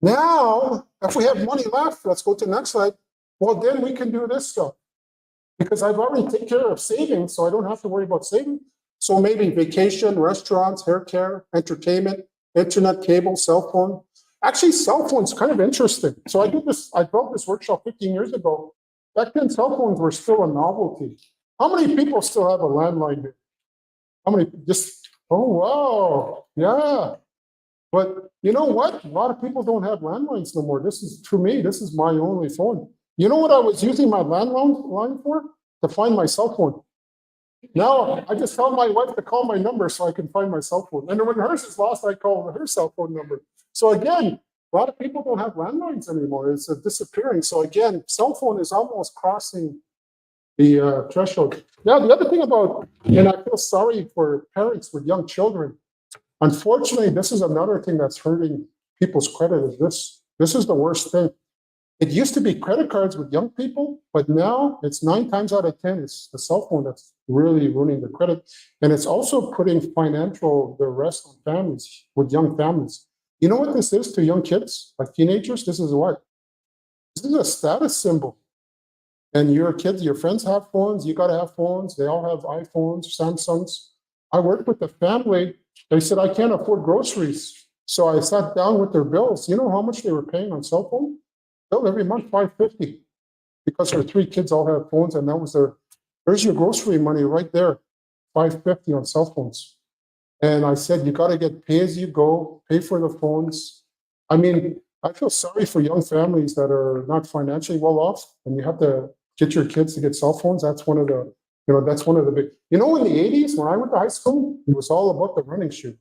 Now, if we have money left, let's go to the next slide. Well, then we can do this stuff. Because I've already taken care of savings, so I don't have to worry about saving. So maybe vacation, restaurants, hair care, entertainment, internet, cable, cell phone. Actually, cell phones kind of interesting. So I built this workshop 15 years ago. Back then, cell phones were still a novelty. How many people still have a landline here? How many? Oh, wow. Yeah. But you know what? A lot of people don't have landlines no more. This is my only phone. You know what I was using my landline for? To find my cell phone. Now, I just tell my wife to call my number so I can find my cell phone. And when hers is lost, I call her cell phone number. So again, a lot of people don't have landlines anymore. It's disappearing. So again, cell phone is almost crossing the threshold. Now, the other thing about, and I feel sorry for parents with young children. Unfortunately, this is another thing that's hurting people's credit is this. This is the worst thing. It used to be credit cards with young people, but now it's 9 times out of 10, it's the cell phone that's really ruining the credit. And it's also putting financial duress on families with young families. You know what this is to young kids, like teenagers? This is what? This is a status symbol. And your kids, your friends have phones, you got to have phones. They all have iPhones, Samsungs. I worked with the family. They said, I can't afford groceries. So I sat down with their bills. You know how much they were paying on cell phone? Bill every month, $550, because their 3 kids all have phones, and that was there's your grocery money right there, $550 on cell phones. And I said, you got to get pay as you go, pay for the phones. I mean, I feel sorry for young families that are not financially well off, and you have to get your kids to get cell phones. That's one of the, that's one of the big, in the 80s, when I went to high school, it was all about the running shoe.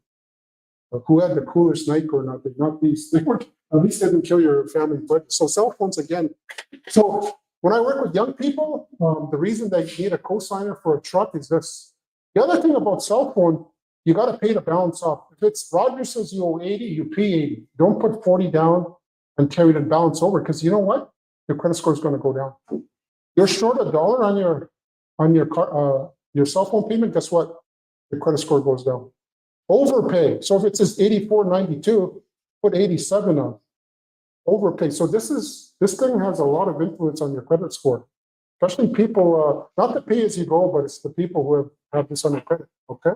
Who had the coolest Nike or not? Not these. They weren't, at least they didn't kill your family. But so cell phones again. So when I work with young people, the reason they need a cosigner for a truck is this. The other thing about cell phone, you got to pay the balance off. If it's Roger says you owe 80, you pay 80. Don't put 40 down and carry the balance over, because you know what? Your credit score is going to go down. You're short $1 your cell phone payment. Guess what? Your credit score goes down. Overpay. So if it says 84.92, put 87 on. Overpay. So this thing has a lot of influence on your credit score, especially people, not the pay as you go, but it's the people who have this on their credit. Okay.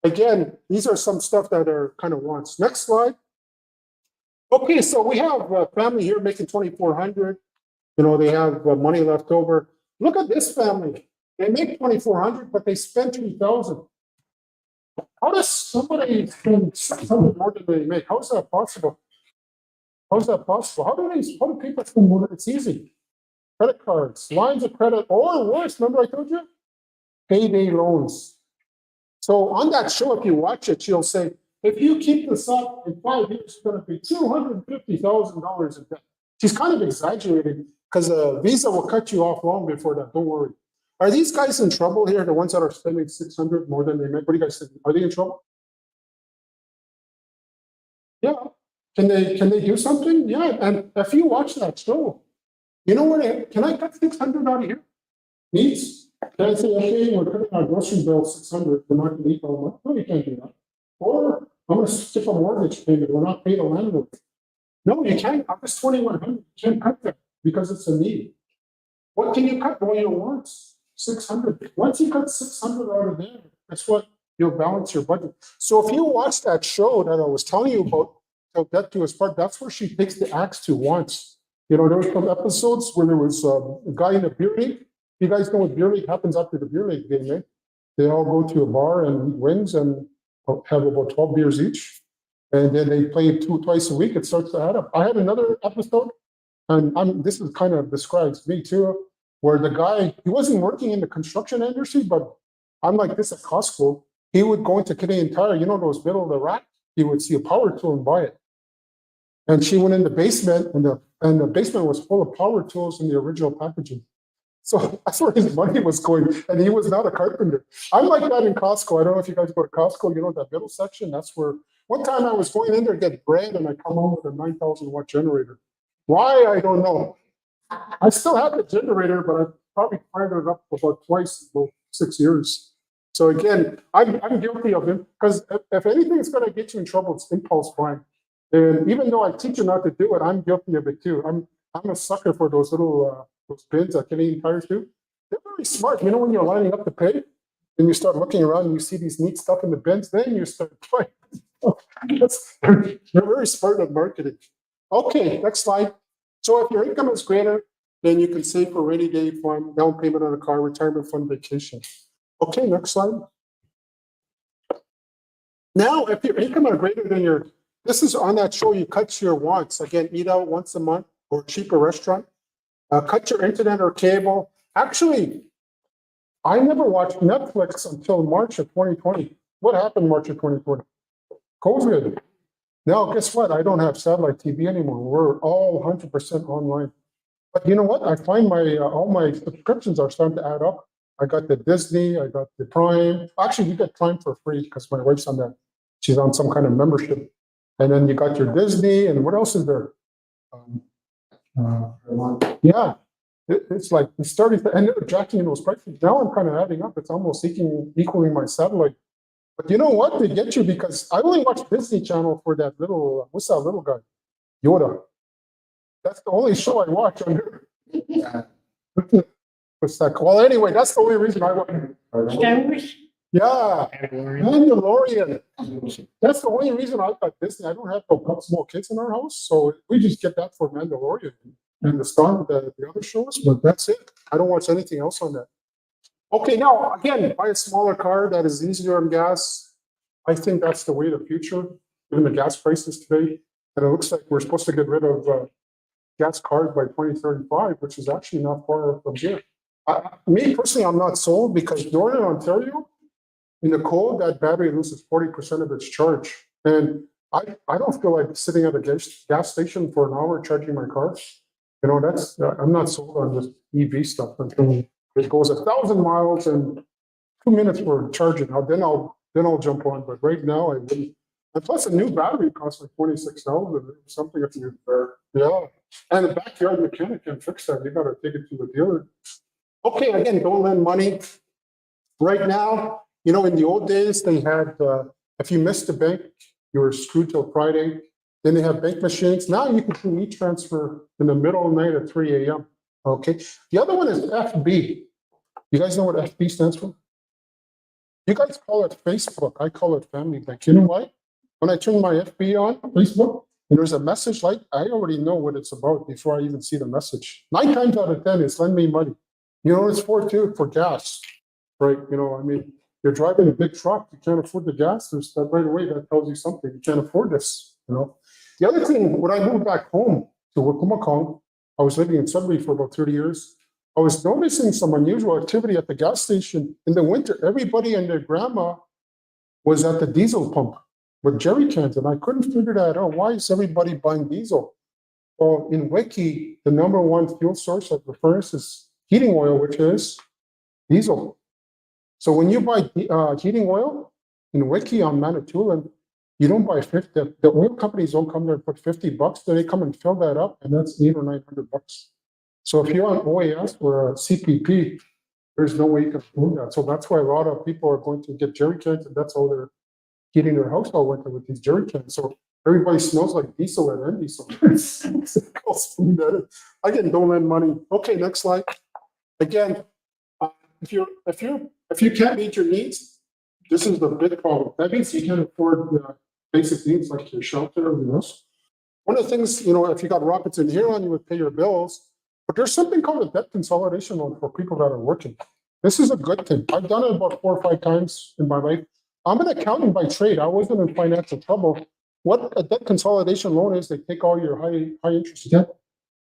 Again, these are some stuff that are kind of wants. Next slide. Okay, so we have a family here making 2,400. They have money left over. Look at this family. They make 2,400, but they spend 3,000. How does somebody spend something more than they make? How is that possible? How is that possible? How do people spend more? It's easy. Credit cards, lines of credit, or worse, remember I told you? Payday loans. So on that show, if you watch it, she'll say, if you keep this up in 5 years, it's going to be $250,000 in debt. She's kind of exaggerating because Visa will cut you off long before that. Don't worry. Are these guys in trouble here? The ones that are spending 600 more than they make? What do you guys think? Are they in trouble? Yeah. Can they do something? Yeah. And if you watch that show, you know what? Can I cut 600 out of here? Needs? Can I say, okay, we're cutting our grocery bill 600, we're not going to eat all month? No, you can't do that. Or I'm going to skip a mortgage payment. We're not paying the landlord. No, you can't. Up to 2,100. You can't cut that because it's a need. What can you cut? Well, your wants 600. Once you cut 600 out of there, that's what you'll balance your budget. So if you watch that show that I was telling you about, Till Death Do Us Part, that's where she takes the axe to wants. There were some episodes where there was a guy in a beer league. You guys know what beer league happens after the beer league game, right? They all go to a bar and eat wings and have about 12 beers each. And then they play twice a week. It starts to add up. I had another episode, and this is kind of describes me too, where the guy, he wasn't working in the construction industry, but I'm like this at Costco. He would go into Canadian Tire, those middle of the rack, he would see a power tool and buy it. And she went in the basement, and the basement was full of power tools in the original packaging. So that's where his money was going, and he was not a carpenter. I'm like that in Costco. I don't know if you guys go to Costco, that middle section, that's where, one time I was going in there to get bread, and I come home with a 9,000 watt generator. Why, I don't know. I still have the generator, but I probably fired it up about twice in about 6 years. So again, I'm guilty of it, because if anything is going to get you in trouble, it's impulse buying. And even though I teach you not to do it, I'm guilty of it too. I'm a sucker for those little those bins that Canadian Tires do. They're very smart. When you're lining up to pay, and you start looking around and you see these neat stuff in the bins, then you start buying. They're very smart at marketing. Okay, next slide. So if your income is greater, then you can save for rainy day fund, down payment on a car, retirement fund, vacation. Okay, next slide. Now, if your income are greater than this is on that show, you cut your wants. Again, eat out once a month or cheaper restaurant. Cut your internet or cable. Actually, I never watched Netflix until March of 2020. What happened March of 2020? COVID. Now, guess what? I don't have satellite TV anymore. We're all 100% online. But you know what? I find my all my subscriptions are starting to add up. I got the Disney, I got the Prime. Actually, you get Prime for free because my wife's on that. She's on some kind of membership. And then you got your Disney, and what else is there? Yeah, it's like it's starting to end up jacking in those prices. Now I'm kind of adding up. It's almost equaling my satellite. But you know what? They get you because I only watch Disney Channel for that little, what's that little guy? Yoda. That's the only show I watch under. What's that called? Well, anyway, that's the only reason I watch. Star Wars? Yeah, Mandalorian. That's the only reason I got Disney. I don't have no small kids in our house, so we just get that for Mandalorian and the other shows. But that's it. I don't watch anything else on that. Okay, now again, buy a smaller car that is easier on gas. I think that's the way of the future, given the gas prices today. And it looks like we're supposed to get rid of gas cars by 2035, which is actually not far from here. Me personally, I'm not sold because Northern Ontario, in the cold, that battery loses 40% of its charge. And I don't feel like sitting at a gas station for an hour charging my car. You know, that's I'm not sold on this EV stuff until it goes 1,000 miles and 2 minutes for charging. Then I'll jump on. But right now, I wouldn't. And plus, a new battery costs like 26,000 or something. If you yeah, and the backyard mechanic can fix that. You got to take it to the dealer. Okay, again, don't lend money. Right now, you know, in the old days, they had if you missed the bank, you were screwed till Friday. Then they have bank machines. Now you can do e-transfer in the middle of the night at 3 a.m. Okay. The other one is FB. You guys know what FB stands for? You guys call it Facebook. I call it Family Bank. You know why? When I turn my FB on Facebook, and there's a message like, I already know what it's about before I even see the message. 9 times out of 10, it's lend me money. You know what it's for too? For gas, right? You know, I mean, you're driving a big truck, you can't afford the gas. There's that right away. That tells you something. You can't afford this. You know. The other thing, when I moved back home to Wicomakong, I was living in Sudbury for about 30 years. I was noticing some unusual activity at the gas station in the winter. Everybody and their grandma was at the diesel pump with jerry cans, and I couldn't figure that out. Why is everybody buying diesel? Well, in Wiki, the #1 fuel source of the furnace is heating oil, which is diesel. So when you buy heating oil in Wiki on Manitoulin, you don't buy 50. The oil companies don't come there and put $50. Then they come and fill that up, and that's $800 or $900. So if you're on OAS or a CPP, there's no way you can do that. So that's why a lot of people are going to get jerry cans, and that's how they're heating their house all winter with these jerry cans. So everybody smells like diesel and then diesel. Again, don't lend money. Okay, next slide. Again, if you can't meet your needs, this is the big problem. That means you can't afford basic needs like your shelter or everything else. One of the things, you know, if you got rockets in here on, you would pay your bills. But there's something called a debt consolidation loan for people that are working. This is a good thing. I've done it about 4 or 5 times in my life. I'm an accountant by trade. I wasn't in financial trouble. What a debt consolidation loan is, they take all your high interest debt,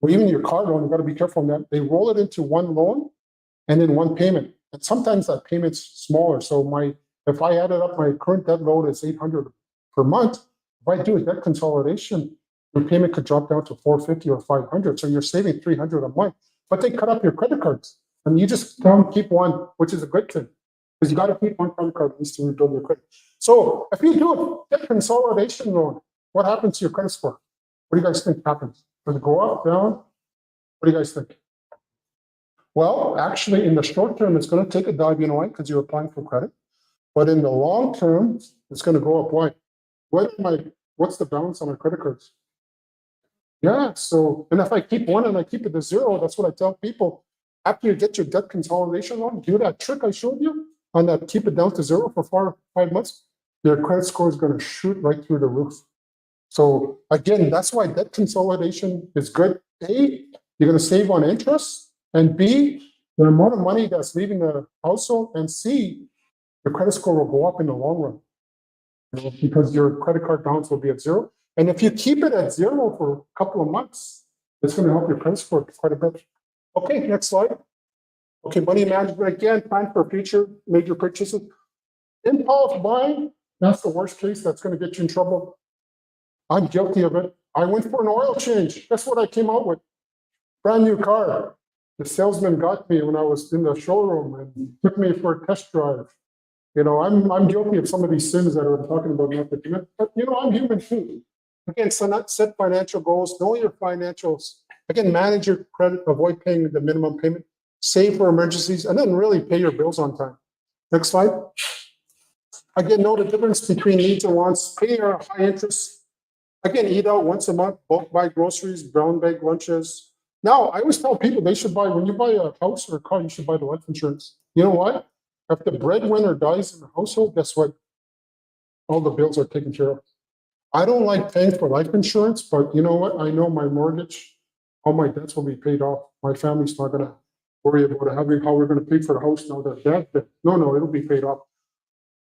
or even your car loan. You got to be careful on that. They roll it into one loan and then one payment. And sometimes that payment's smaller. So if I added up my current debt load is $800 per month, if I do a debt consolidation, your payment could drop down to $450 or $500. So you're saving $300 a month. But they cut up your credit cards, and you just tell them keep one, which is a good thing, because you got to keep one credit card at least to rebuild your credit. So if you do a debt consolidation loan, what happens to your credit score? What do you guys think happens? Does it go up, down? What do you guys think? Well, actually, in the short term, it's going to take a dive, you know why? Because you're applying for credit. But in the long term, it's going to go up. Why? What's the balance on my credit cards? Yeah, so, and if I keep one and I keep it to 0, that's what I tell people. After you get your debt consolidation loan, do that trick I showed you on that, keep it down to 0 for 5 months, your credit score is going to shoot right through the roof. So again, that's why debt consolidation is good. A, you're going to save on interest, and B, the amount of money that's leaving the household, and C, your credit score will go up in the long run, you know, because your credit card balance will be at 0. And if you keep it at 0 for a couple of months, it's going to help your credit score quite a bit. Okay, next slide. Okay, money management, again, plan for future major purchases. Impulse buying, that's the worst case, that's gonna get you in trouble. I'm guilty of it. I went for an oil change. Guess what I came out with? Brand new car. The salesman got me when I was in the showroom and took me for a test drive. You know, I'm guilty of some of these sins that I'm talking about not to commit, but you know, I'm human too. Again, so not set financial goals, know your financials. Again, manage your credit, avoid paying the minimum payment, save for emergencies, and then really pay your bills on time. Next slide. Again, know the difference between needs and wants. Pay your high interest. Again, eat out once a month, bulk buy groceries, brown bag lunches. Now, I always tell people they should buy, when you buy a house or a car, you should buy the life insurance. You know why? If the breadwinner dies in the household, guess what? All the bills are taken care of. I don't like paying for life insurance, but you know what? I know my mortgage, all my debts will be paid off. My family's not gonna worry about having how we're gonna pay for the house now that debt. No, it'll be paid off.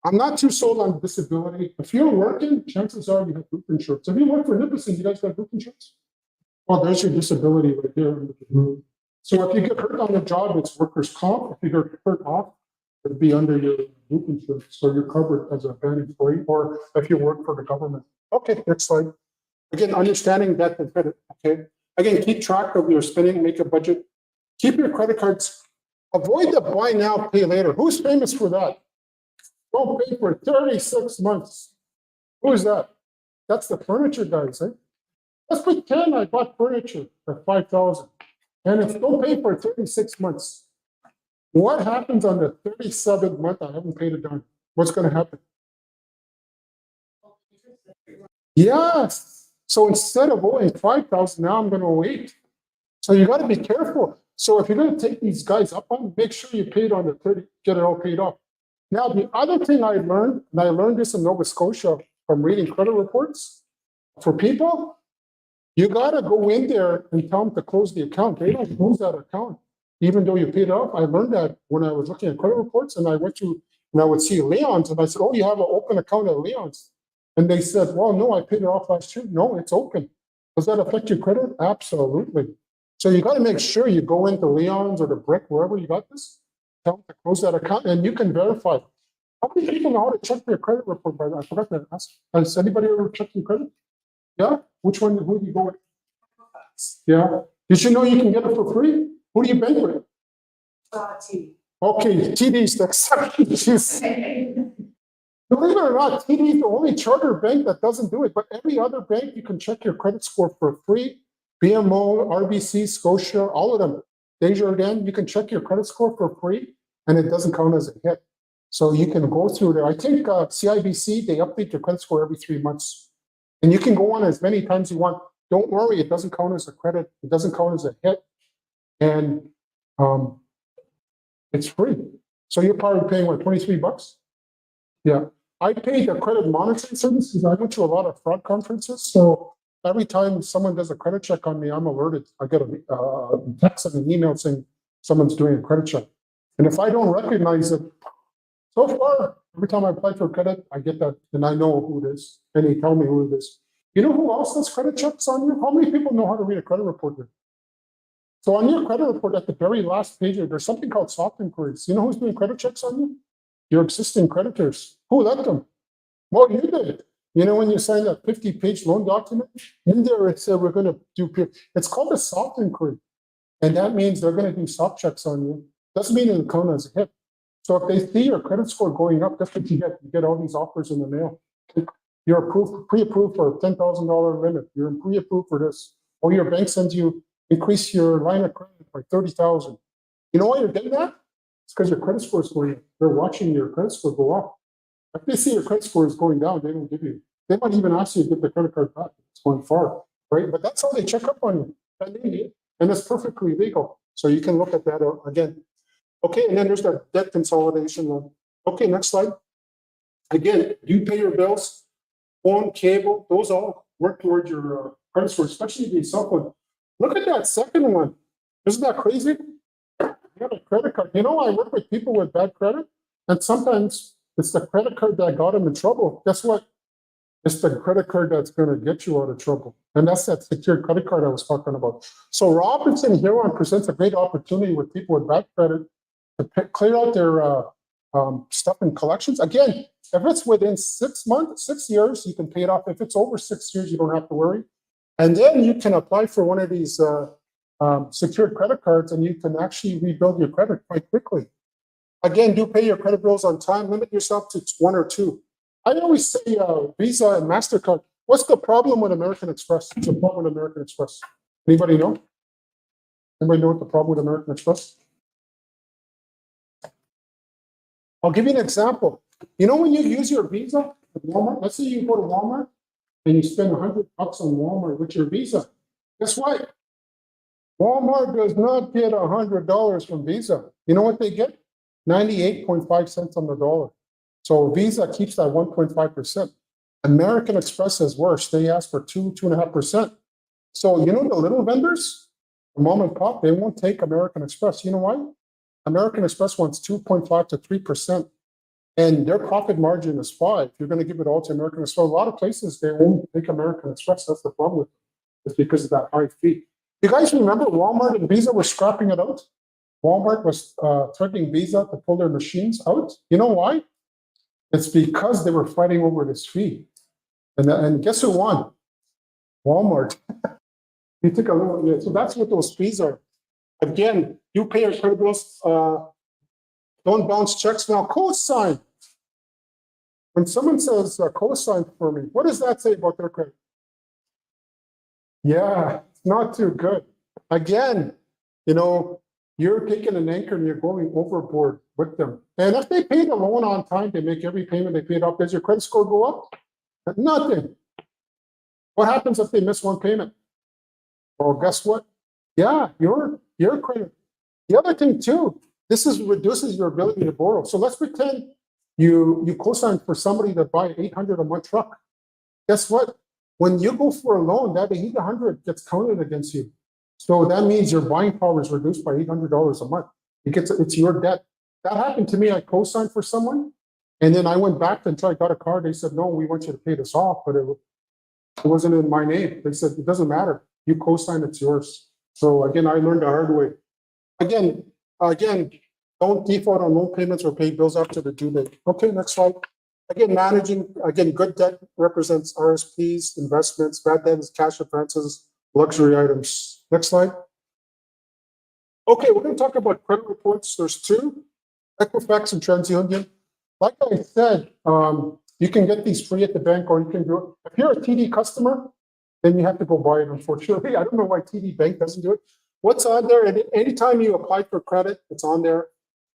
I'm not too sold on disability. If you're working, chances are you have group insurance. If you work for Nipissing, you guys got group insurance? Well, there's your disability right there. So if you get hurt on the job, it's workers' comp. If you get hurt off, it'd be under your group insurance. So you're covered as a bad employee, or if you work for the government. Okay, next slide. Again, understanding debt and credit. Okay. Again, keep track of your spending, make a budget. Keep your credit cards. Avoid the buy now, pay later. Who's famous for that? Don't pay for 36 months. Who is that? That's the furniture guys, eh? Let's pretend I bought furniture for $5,000, and if don't pay for 36 months, what happens on the 37th month? I haven't paid it down. What's going to happen? Yes. So instead of owing 5,000, now I'm going to owe 8. So you got to be careful. So if you're going to take these guys up on, make sure you pay it on the 30, get it all paid off. Now the other thing I learned, and I learned this in Nova Scotia from reading credit reports, for people, you got to go in there and tell them to close the account. They don't close that account, even though you paid it off. I learned that when I was looking at credit reports, and I went to, and I would see Leon's, and I said, oh, you have an open account at Leon's. And they said, well, no, I paid it off last year. No, it's open. Does that affect your credit? Absolutely. So you got to make sure you go into Leon's or the Brick, wherever you got this, tell them to close that account, and you can verify. How many people know how to check their credit report? By the way? I forgot to ask. Has anybody ever checked your credit? Yeah? Which one, who do you go with? Yeah. Did you know you can get it for free? Who do you bank with? TD. Okay, TD is the exception. Believe it or not, TD is the only charter bank that doesn't do it, but every other bank you can check your credit score for free. BMO, RBC, Scotia, all of them. Desjardins, you can check your credit score for free, and it doesn't count as a hit. So you can go through there. I think CIBC, they update your credit score every 3 months. And you can go on as many times you want. Don't worry, it doesn't count as a credit. It doesn't count as a hit. And it's free. So you're probably paying, what, 23 bucks? Yeah. I paid the credit monitoring service because I went to a lot of fraud conferences. So every time someone does a credit check on me, I'm alerted. I get a text and an email saying someone's doing a credit check. And if I don't recognize it, so far, every time I apply for credit, I get that, and I know who it is, and they tell me who it is. You know who else does credit checks on you? How many people know how to read a credit report here? So on your credit report, at the very last page, there's something called soft inquiries. You know who's doing credit checks on you? Your existing creditors. Who let them? Well, you did. You know, when you sign that 50-page loan document, in there it said we're going to do, it's called a soft inquiry. And that means they're going to do soft checks on you. Doesn't mean it'll count as a hit. So if they see your credit score going up, that's what you get. You get all these offers in the mail. You're approved, pre-approved for a $10,000 limit. You're pre-approved for this. Or your bank sends you, increase your line of credit by $30,000. You know why you're getting that? It's because your credit score is going up. They're watching your credit score go up. If they see your credit score is going down, they don't give you. They might even ask you to get the credit card back. It's going far, right? But that's how they check up on you. And it's perfectly legal. So you can look at that again. Okay, and then there's that debt consolidation loan. Okay, next slide. Again, you pay your bills, phone, cable, those all work towards your credit score, especially the cell phone. Look at that second one. Isn't that crazy? You have a credit card. You know, I work with people with bad credit, and sometimes it's the credit card that got them in trouble. Guess what? It's the credit card that's going to get you out of trouble. And that's that secured credit card I was talking about. So Robinson Huron presents a great opportunity with people with bad credit to clear out their stuff in collections. Again, if it's within 6 months, 6 years, you can pay it off. If it's over 6 years, you don't have to worry. And then you can apply for one of these secured credit cards, and you can actually rebuild your credit quite quickly. Again, do pay your credit bills on time. Limit yourself to 1 or 2. I always say Visa and MasterCard. What's the problem with American Express? What's the problem with American Express? Anybody know? Anybody know what the problem with American Express? I'll give you an example. You know when you use your Visa at Walmart, let's say you go to Walmart and you spend $100 on Walmart with your Visa. Guess what? Walmart does not get $100 from Visa. You know what they get? 98.5 cents on the dollar. So Visa keeps that 1.5%. American Express is worse. They ask for 2.5%. So you know the little vendors, the mom and pop, they won't take American Express. You know why? American Express wants 2.5 to 3%, and their profit margin is 5. You're going to give it all to American Express. A lot of places they won't take American Express. That's the problem with it. It's because of that high fee. You guys remember Walmart and Visa were scrapping it out? Walmart was threatening Visa to pull their machines out. You know why? It's because they were fighting over this fee. And guess who won? Walmart. You took a little, yeah, so that's what those fees are. Again, you pay your credit bills, don't bounce checks. Now, cosign. When someone says cosign for me, what does that say about their credit? Yeah, it's not too good. Again, you know, you're taking an anchor and you're going overboard with them. And if they pay the loan on time, they make every payment, they pay it off. Does your credit score go up? Nothing. What happens if they miss one payment? Well, guess what? Yeah, your credit. The other thing too, this reduces your ability to borrow. So let's pretend you co-sign for somebody to buy $800 a month truck. Guess what? When you go for a loan, that $800 gets counted against you. So that means your buying power is reduced by $800 a month. It's your debt. That happened to me. I co-signed for someone, and then I went back and tried got a car. They said, no, we want you to pay this off, but it wasn't in my name. They said, it doesn't matter. You co-sign, it's yours. So again, I learned the hard way. Again, don't default on loan payments or pay bills after the due date. Okay, next slide. Again, good debt represents RSPs, investments. Bad debt is cash advances, luxury items. Next slide. Okay, we're going to talk about credit reports. There's 2, Equifax and TransUnion. Like I said, you can get these free at the bank, or you can do it. If you're a TD customer, then you have to go buy it, unfortunately. I don't know why TD Bank doesn't do it. What's on there? Anytime you apply for credit, it's on there.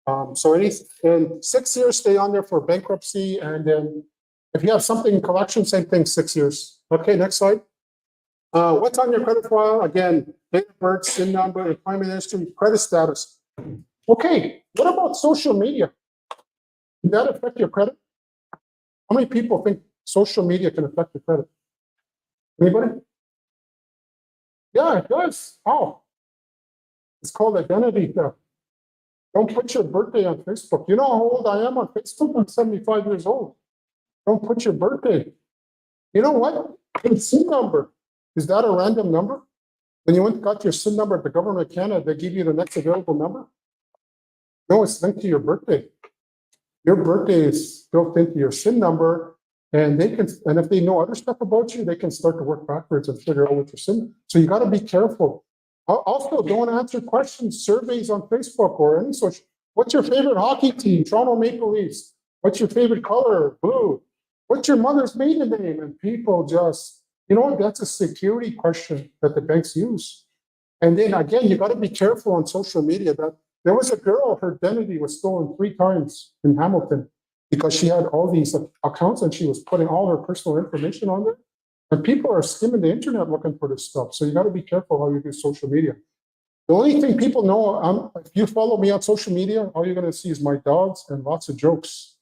In 6 years, stay on there for bankruptcy. And then if you have something in collection, same thing, 6 years. Okay, next slide. What's on your credit file? Again, date of birth, SIN number, employment history, credit status. Okay, what about social media? Did that affect your credit? How many people think social media can affect your credit? Anybody? Yeah, it does. How? It's called identity theft. Don't put your birthday on Facebook. You know how old I am on Facebook? I'm 75 years old. Don't put your birthday. You know what? Your SIN number. Is that a random number? When you went and got your SIN number at the government of Canada, they give you the next available number? No, it's linked to your birthday. Your birthday is built into your SIN number, and if they know other stuff about you, they can start to work backwards and figure out what your SIN. So you got to be careful. Also, don't answer questions, surveys on Facebook or any social. What's your favorite hockey team? Toronto Maple Leafs. What's your favorite color? Blue. What's your mother's maiden name? And people just, you know, that's a security question that the banks use. And then again, you got to be careful on social media. That there was a girl, her identity was stolen 3 times in Hamilton because she had all these accounts and she was putting all her personal information on there. And people are skimming the internet looking for this stuff. So you got to be careful how you do social media. The only thing people know, if you follow me on social media, all you're going to see is my dogs and lots of jokes.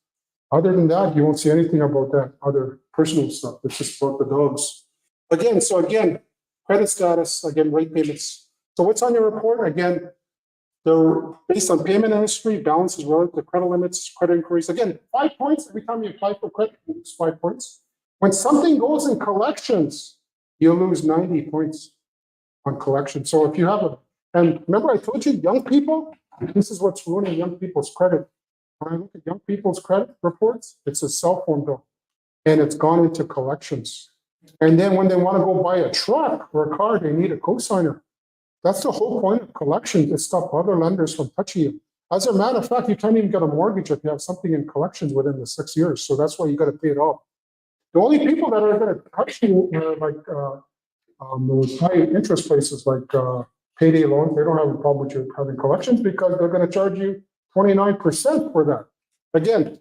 Other than that, you won't see anything about that other personal stuff. It's just about the dogs. Again, credit status, again, rate payments. So what's on your report? Again, they're based on payment history, balances relative to credit limits, credit inquiries. Again, 5 points every time you apply for credit, it's 5 points. When something goes in collections, you lose 90 points on collection. So if you have And remember I told you, young people, this is what's ruining young people's credit. When I look at young people's credit reports, it's a cell phone bill and it's gone into collections. And then when they want to go buy a truck or a car, they need a cosigner. That's the whole point of collections, is stop other lenders from touching you. As a matter of fact, you can't even get a mortgage if you have something in collections within the 6 years. So that's why you got to pay it off. The only people that are going to touch you are those high interest places like payday loans. They don't have a problem with you having collections because they're going to charge you 29% for that. Again,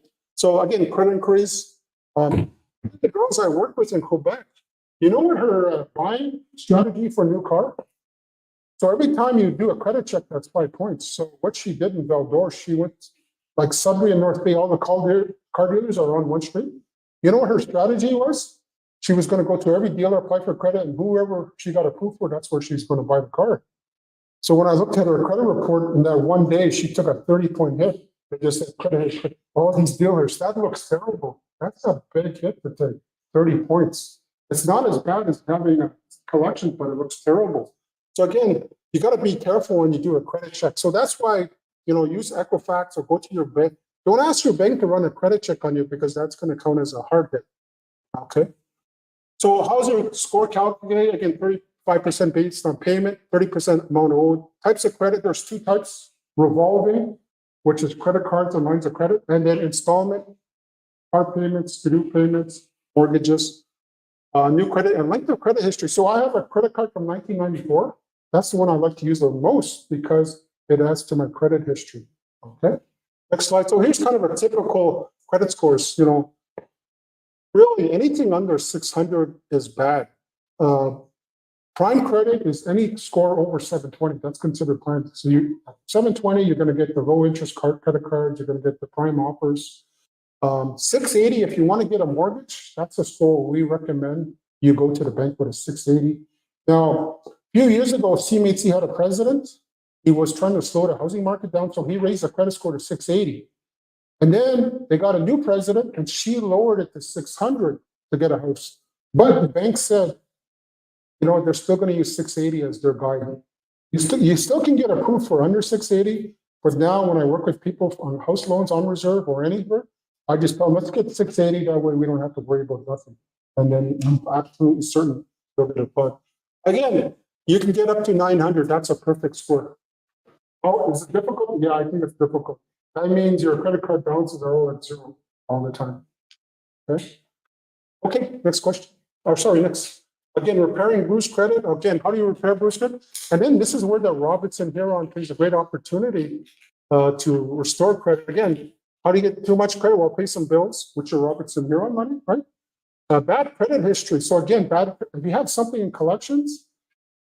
credit inquiries. The girls I work with in Quebec, you know what her buying strategy for a new car? So every time you do a credit check, that's 5 points. So what she did in Val-d'Or, she went like Sudbury and North Bay, all the car dealers are on one street. You know what her strategy was? She was going to go to every dealer, apply for credit, and whoever she got approved for, that's where she's going to buy the car. So when I looked at her credit report, in that one day, she took a 30-point hit. They just said, credit, all these dealers, that looks terrible. That's a big hit to take, 30 points. It's not as bad as having a collection, but it looks terrible. So again, you got to be careful when you do a credit check. So that's why, use Equifax or go to your bank. Don't ask your bank to run a credit check on you because that's going to count as a hard hit. Okay. So how's your score calculated? Again, 35% based on payment, 30% amount owed. Types of credit, there's 2 types: revolving, which is credit cards and lines of credit, and then installment, car payments, to-do payments, mortgages, new credit, and length of credit history. So I have a credit card from 1994. That's the one I like to use the most because it adds to my credit history. Okay. Next slide. So here's kind of a typical credit scores. Really anything under 600 is bad. Prime credit is any score over 720. That's considered prime. So 720, you're going to get the low interest credit cards. You're going to get the prime offers. 680, if you want to get a mortgage, that's a score we recommend you go to the bank with a 680. Now, a few years ago, CMHC had a president. He was trying to slow the housing market down, so he raised the credit score to 680. And then they got a new president, and she lowered it to 600 to get a house. But the bank said, they're still going to use 680 as their guide. You still can get approved for under 680, but now when I work with people on house loans on reserve or anywhere, I just tell them, let's get 680, that way we don't have to worry about nothing. And then I'm absolutely certain they'll get it. But again, you can get up to 900. That's a perfect score. Oh, is it difficult? Yeah, I think it's difficult. That means your credit card balances are all at 0 all the time. Okay, next question. Next. Again, repairing bruised credit. Again, how do you repair bruised credit? And then this is where the Robinson Huron takes a great opportunity to restore credit. Again, how do you get too much credit? Well, pay some bills, which are Robinson Huron money, right? Bad credit history. So again, if you have something in collections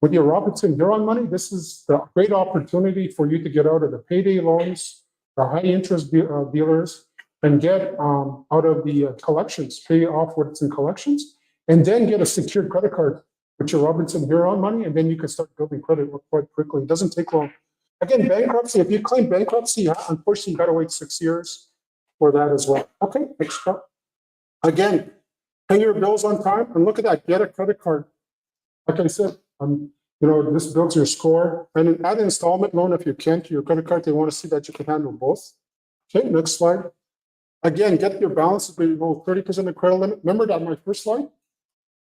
with your Robinson Huron money, this is the great opportunity for you to get out of the payday loans, the high interest dealers, and get out of the collections, pay off what's in collections, and then get a secured credit card with your Robinson Huron money, and then you can start building credit quite quickly. It doesn't take long. Again, bankruptcy, if you claim bankruptcy, unfortunately, you got to wait 6 years for that as well. Okay, next step. Again, pay your bills on time, and look at that, get a credit card. Like I said, this builds your score. And then add an installment loan if you can to your credit card. They want to see that you can handle both. Okay, next slide. Again, get your balances below 30% of credit limit. Remember that my first slide?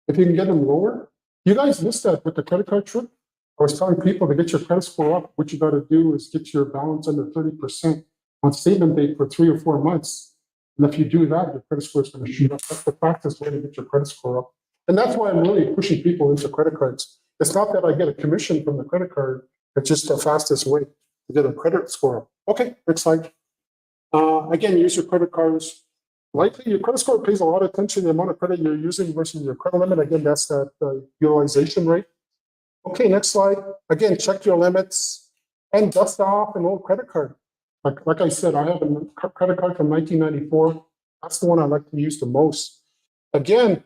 If you can get them lower. You guys missed that with the credit card trick. I was telling people to get your credit score up, what you got to do is get your balance under 30% on statement date for 3 or 4 months. And if you do that, your credit score is going to shoot up. That's the fastest way to get your credit score up. And that's why I'm really pushing people into credit cards. It's not that I get a commission from the credit card. It's just the fastest way to get a credit score up. Okay, next slide. Again, use your credit cards. Likely, your credit score pays a lot of attention to the amount of credit you're using versus your credit limit. Again, that's that utilization rate. Okay, next slide. Again, check your limits and dust off an old credit card. Like I said, I have a credit card from 1994. That's the one I like to use the most. Again,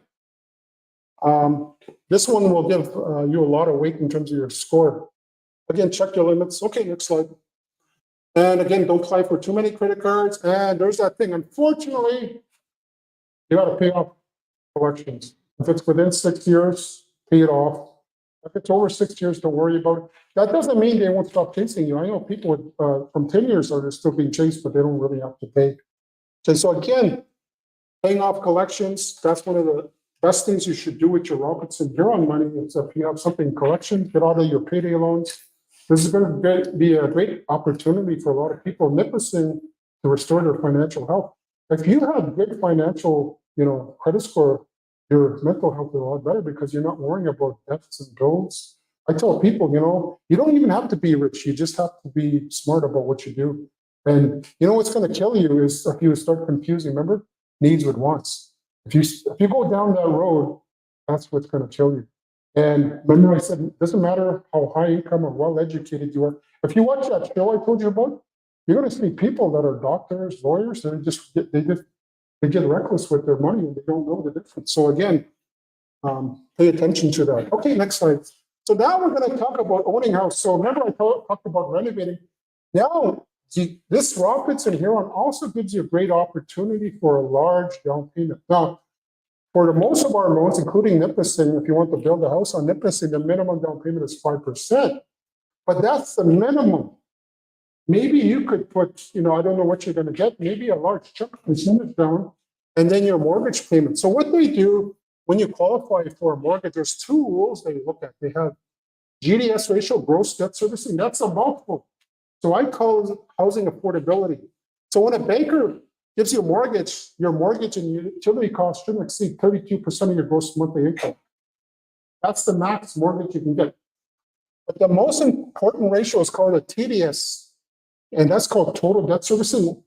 this one will give you a lot of weight in terms of your score. Again, check your limits. Okay, next slide. And again, don't apply for too many credit cards. And there's that thing. Unfortunately, you got to pay off collections. If it's within 6 years, pay it off. If it's over 6 years, don't worry about it. That doesn't mean they won't stop chasing you. I know people with, from 10 years are still being chased, but they don't really have to pay. So again, paying off collections, that's one of the best things you should do with your Robinson Huron money. Is if you have something in collection, get out of your payday loans. This is going to be a great opportunity for a lot of people in Nipissing to restore their financial health. If you have good financial, credit score, your mental health is a lot better because you're not worrying about debts and bills. I tell people, you don't even have to be rich. You just have to be smart about what you do. And what's going to kill you is if you start confusing, remember, needs with wants. If you go down that road, that's what's going to kill you. And remember I said, it doesn't matter how high income or well-educated you are. If you watch that show I told you about, you're going to see people that are doctors, lawyers, and they get reckless with their money and they don't know the difference. So again, pay attention to that. Okay, next slide. So now we're going to talk about owning a house. So remember I talked about renovating. Now, this Robinson Huron also gives you a great opportunity for a large down payment. Now, for most of our loans, including Nipissing, if you want to build a house on Nipissing, the minimum down payment is 5%. But that's the minimum. Maybe you could put, I don't know what you're going to get, maybe a large chunk percentage down, and then your mortgage payment. So what they do when you qualify for a mortgage, there's two rules they look at. They have GDS ratio, gross debt servicing. That's a mouthful. So I call it housing affordability. So when a banker gives you a mortgage, your mortgage and utility costs shouldn't exceed 32% of your gross monthly income. That's the max mortgage you can get. But the most important ratio is called a TDS, and that's called total debt servicing.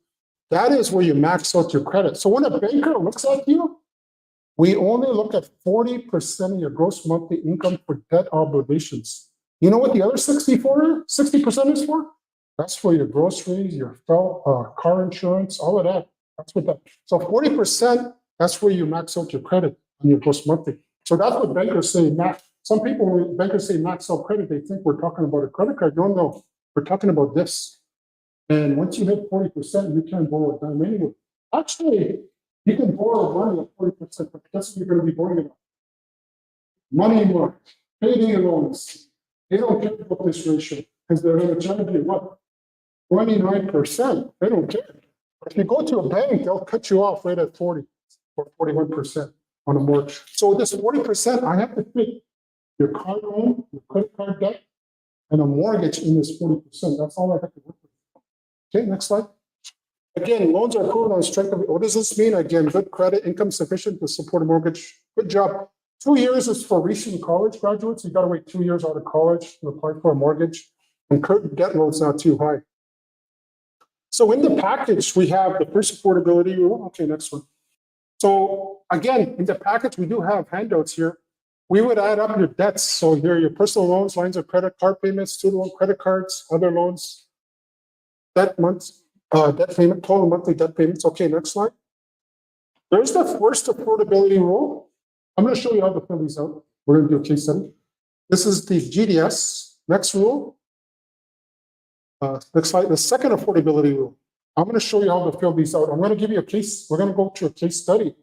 That is where you max out your credit. So when a banker looks at you, we only look at 40% of your gross monthly income for debt obligations. You know what the other 60% is for? That's for your groceries, your car insurance, all of that. That's what that. So 40%, that's where you max out your credit on your gross monthly. So that's what bankers say. Some people, when bankers say max out credit, they think we're talking about a credit card. No, we're talking about this. And once you hit 40%, you can't borrow it down anyway. Actually, you can borrow money at 40%, but that's what you're going to be borrowing about. Money market, payday loans. They don't care about this ratio because they're going to charge you what? 29%. They don't care. If you go to a bank, they'll cut you off right at 40 or 41% on a mortgage. So this 40%, I have to fit your car loan, your credit card debt, and a mortgage in this 40%. That's all I have to work with. Okay, next slide. Again, loans are approved on strength of, what does this mean? Again, good credit, income sufficient to support a mortgage. Good job. 2 years is for recent college graduates. You got to wait 2 years out of college to apply for a mortgage. And current debt load's not too high. So in the package, we have the first affordability rule. Okay, next one. So again, in the package, we do have handouts here. We would add up your debts. So here, your personal loans, lines of credit, card payments, student loan, credit cards, other loans, debt payment, total monthly debt payments. Okay, next slide. There's the first affordability rule. I'm going to show you how to fill these out. We're going to do a case study. This is the GDS. Next rule. Next slide. The second affordability rule. I'm going to show you how to fill these out. I'm going to give you a case. We're going to go to a case study.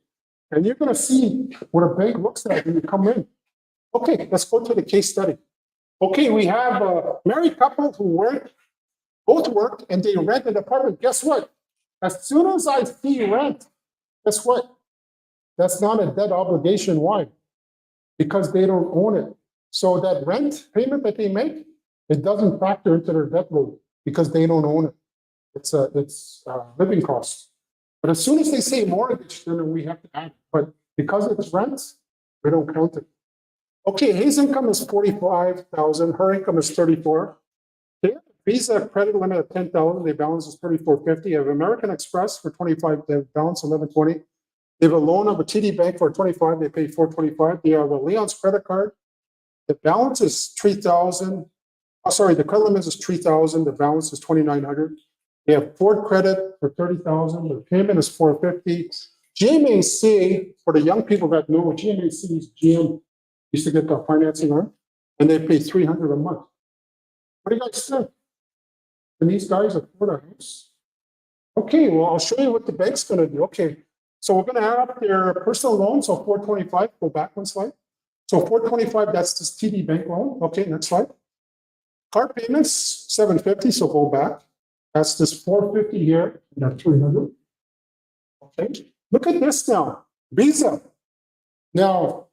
And you're going to see what a bank looks like when you come in. Okay, let's go to the case study. Okay, we have a married couple who both worked and they rent an apartment. Guess what? As soon as I see rent, guess what? That's not a debt obligation. Why? Because they don't own it. So that rent payment that they make, it doesn't factor into their debt load because they don't own it. It's living costs. But as soon as they say mortgage, then we have to add it. But because it's rent, we don't count it. Okay, his income is $45,000. Her income is $34,000. They have a Visa credit limit of $10,000. Their balance is $34.50. They have American Express for $25,000. They have balance $11.20. They have a loan of a TD Bank for $25,000. They pay $425. They have a Leon's credit card. The balance is $3,000. Oh, sorry, the credit limit is $3,000. The balance is $2,900. They have Ford credit for $30,000. The payment is $450. GMAC, for the young people that know, GMAC is GM used to get the financing on, and they pay $300 a month. What do you guys think? Can these guys afford a house? Okay, well, I'll show you what the bank's going to do. Okay, so we're going to add up their personal loans, so $425. Go back one slide. So 425, that's this TD bank loan. Okay, next slide. Car payments, 750, so go back. That's this 450 here, and that 300. Okay, look at this now. Visa. Now,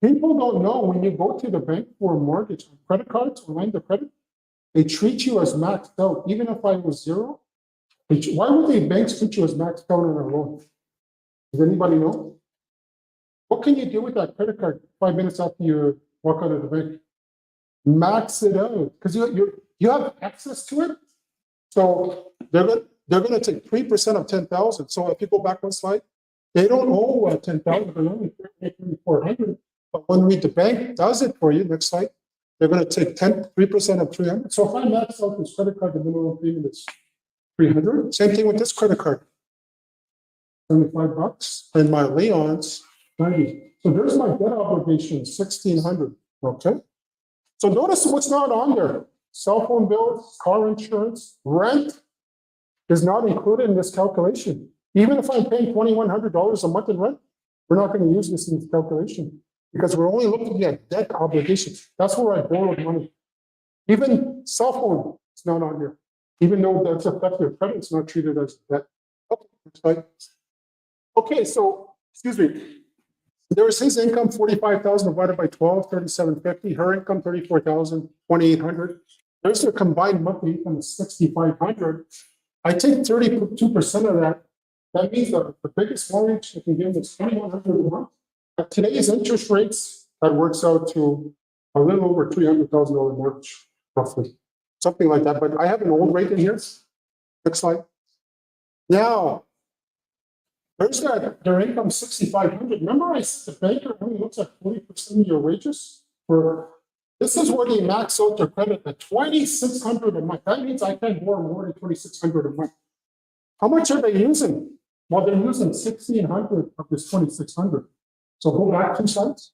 people don't know when you go to the bank for a mortgage, credit cards or line of credit, they treat you as maxed out. Even if I was zero, why would the banks treat you as maxed out on a loan? Does anybody know? What can you do with that credit card 5 minutes after you walk out of the bank? Max it out because you have access to it. So they're going to take 3% of 10,000. So if you go back one slide, they don't owe 10,000, they're only 3,400. But when the bank does it for you, next slide, they're going to take 3% of 300. So if I max out this credit card, the minimum payment is 300. Same thing with this credit card, $75, and my Leon's 90. So there's my debt obligation, 1,600. Okay. So notice what's not on there. Cell phone bills, car insurance, rent is not included in this calculation. Even if I'm paying $2,100 a month in rent, we're not going to use this in this calculation because we're only looking at debt obligations. That's where I borrowed money. Even cell phone is not on here. Even though that's effective credit, it's not treated as debt. Okay, next slide. Okay, so, excuse me. There was his income, 45,000 divided by 12, 3,750. Her income, 34,000, 2,800. There's their combined monthly income is 6,500. I take 32% of that. That means that the biggest mortgage I can give them is 2,100 a month. At today's interest rates, that works out to a little over $300,000 mortgage, roughly. Something like that. But I have an old rate in here. Next slide. Now, there's their income 6,500. Remember I said the banker only looks at 40% of your wages? This is where they max out their credit at 2,600 a month. That means I can't borrow more than 2,600 a month. How much are they using? Well, they're using 1,600 of this 2,600. So go back 2 slides.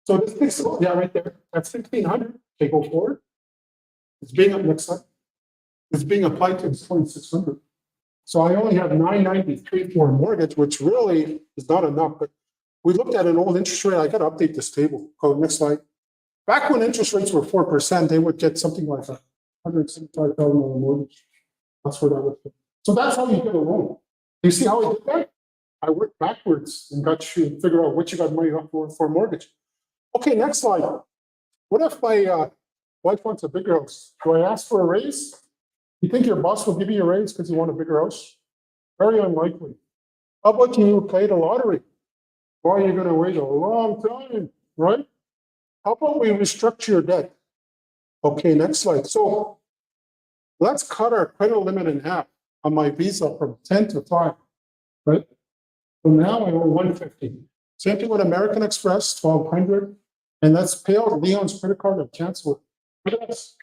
So this, yeah, right there. That's 1,600. They go forward. It's being next slide. It's being applied to this 2,600. So I only have 993 for a mortgage, which really is not enough. But we looked at an old interest rate. I got to update this table. Go next slide. Back when interest rates were 4%, they would get something like a $175,000 mortgage. That's where that would fit. So that's how you get a loan. You see how I did that? I worked backwards and got you to figure out what you got money up for a mortgage. Okay, next slide. What if my wife wants a bigger house? Do I ask for a raise? You think your boss will give you a raise because you want a bigger house? Very unlikely. How about you play the lottery? Well, you're going to wait a long time, right? How about we restructure your debt? Okay, next slide. So let's cut our credit limit in half on my Visa from 10 to 5, right? So now I owe 150. Same thing with American Express, 1,200. And let's pay out Leon's credit card and cancel it. Look at this.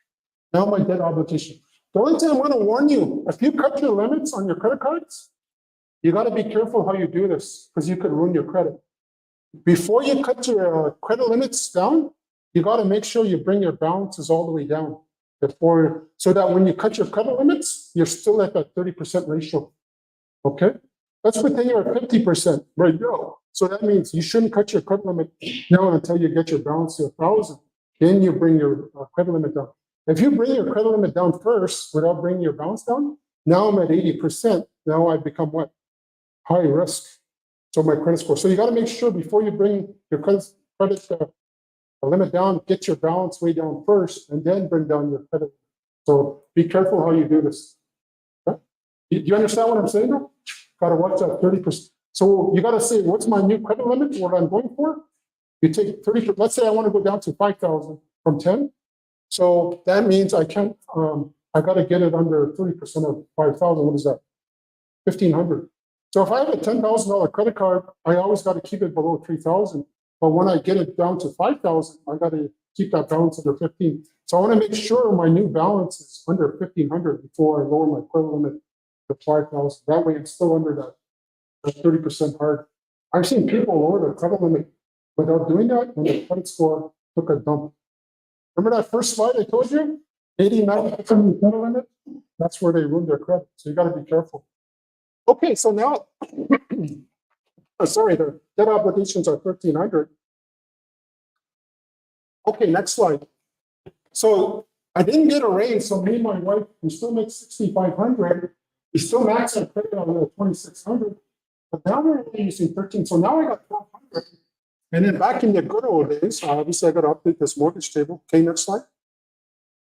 Now my debt obligation. The only thing I want to warn you, if you cut your limits on your credit cards, you got to be careful how you do this because you could ruin your credit. Before you cut your credit limits down, you got to make sure you bring your balances all the way down so that when you cut your credit limits, you're still at that 30% ratio. Okay? Let's pretend you're at 50% right now. So that means you shouldn't cut your credit limit now until you get your balance to 1,000. Then you bring your credit limit down. If you bring your credit limit down first without bringing your balance down, now I'm at 80%. Now I become what? High risk. So my credit score. So you got to make sure before you bring your credit limit down, get your balance way down first, and then bring down your credit. So be careful how you do this. Okay? Do you understand what I'm saying? Got to watch that 30%. So you got to say, what's my new credit limit? What I'm going for? You take 30. Let's say I want to go down to 5,000 from 10. So that means I can't. I got to get it under 30% of 5,000. What is that? 1,500. So if I have a $10,000 credit card, I always got to keep it below 3,000. But when I get it down to 5,000, I got to keep that balance under 15. So I want to make sure my new balance is under 1,500 before I lower my credit limit to 5,000. That way, it's still under that 30% hard. I've seen people lower their credit limit without doing that, and their credit score took a dump. Remember that first slide I told you? 89% credit limit? That's where they ruin their credit. So you got to be careful. Okay, so now, sorry, the debt obligations are 1,300. Okay, next slide. So I didn't get a raise, so me and my wife, we still make 6,500. We still max our credit on the 2,600. But now we're only using 13, so now I got 1,200. And then back in the good old days, obviously I got to update this mortgage table. Okay, next slide.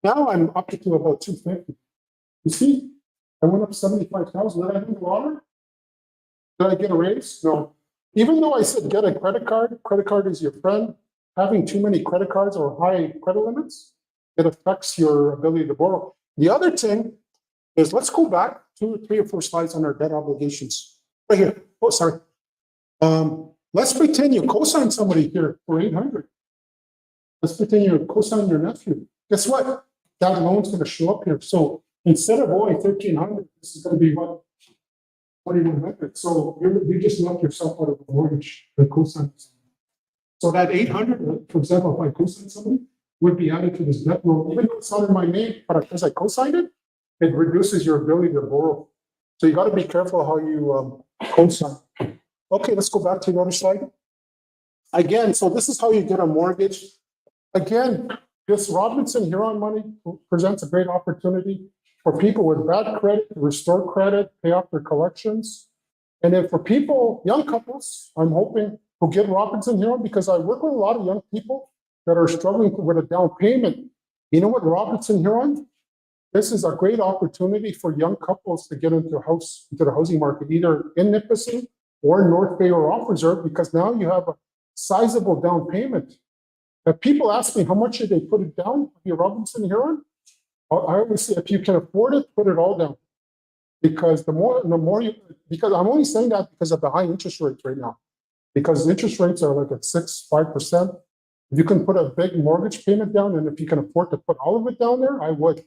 Now I'm up to about 250. You see, I went up 75,000. Did I do the lottery? Did I get a raise? No. Even though I said get a credit card is your friend. Having too many credit cards or high credit limits, it affects your ability to borrow. The other thing is, let's go back 2, 3, or 4 slides on our debt obligations. Right here. Oh, sorry. Let's pretend you co-sign somebody here for 800. Let's pretend you co-sign your nephew. Guess what? That loan's going to show up here. So instead of owing 1,300, this is going to be what? 2,100. So you just knocked yourself out of the mortgage by co-signing. So that 800, for example, if I co-sign somebody, would be added to this debt loan, even though it's not in my name, but because I co-signed it, it reduces your ability to borrow. So you got to be careful how you co-sign. Okay, let's go back to the other slide. Again, so this is how you get a mortgage. Again, this Robinson Huron money presents a great opportunity for people with bad credit to restore credit, pay off their collections. And then for people, young couples, I'm hoping who get Robinson Huron, because I work with a lot of young people that are struggling with a down payment. You know what, Robinson Huron? This is a great opportunity for young couples to get into the housing market, either in Nipissing or North Bay or off reserve, because now you have a sizable down payment. If people ask me how much should they put it down for your Robinson Huron, I always say if you can afford it, put it all down. Because the more you, because I'm only saying that because of the high interest rates right now. Because the interest rates are like at 5%. If you can put a big mortgage payment down, and if you can afford to put all of it down there, I would.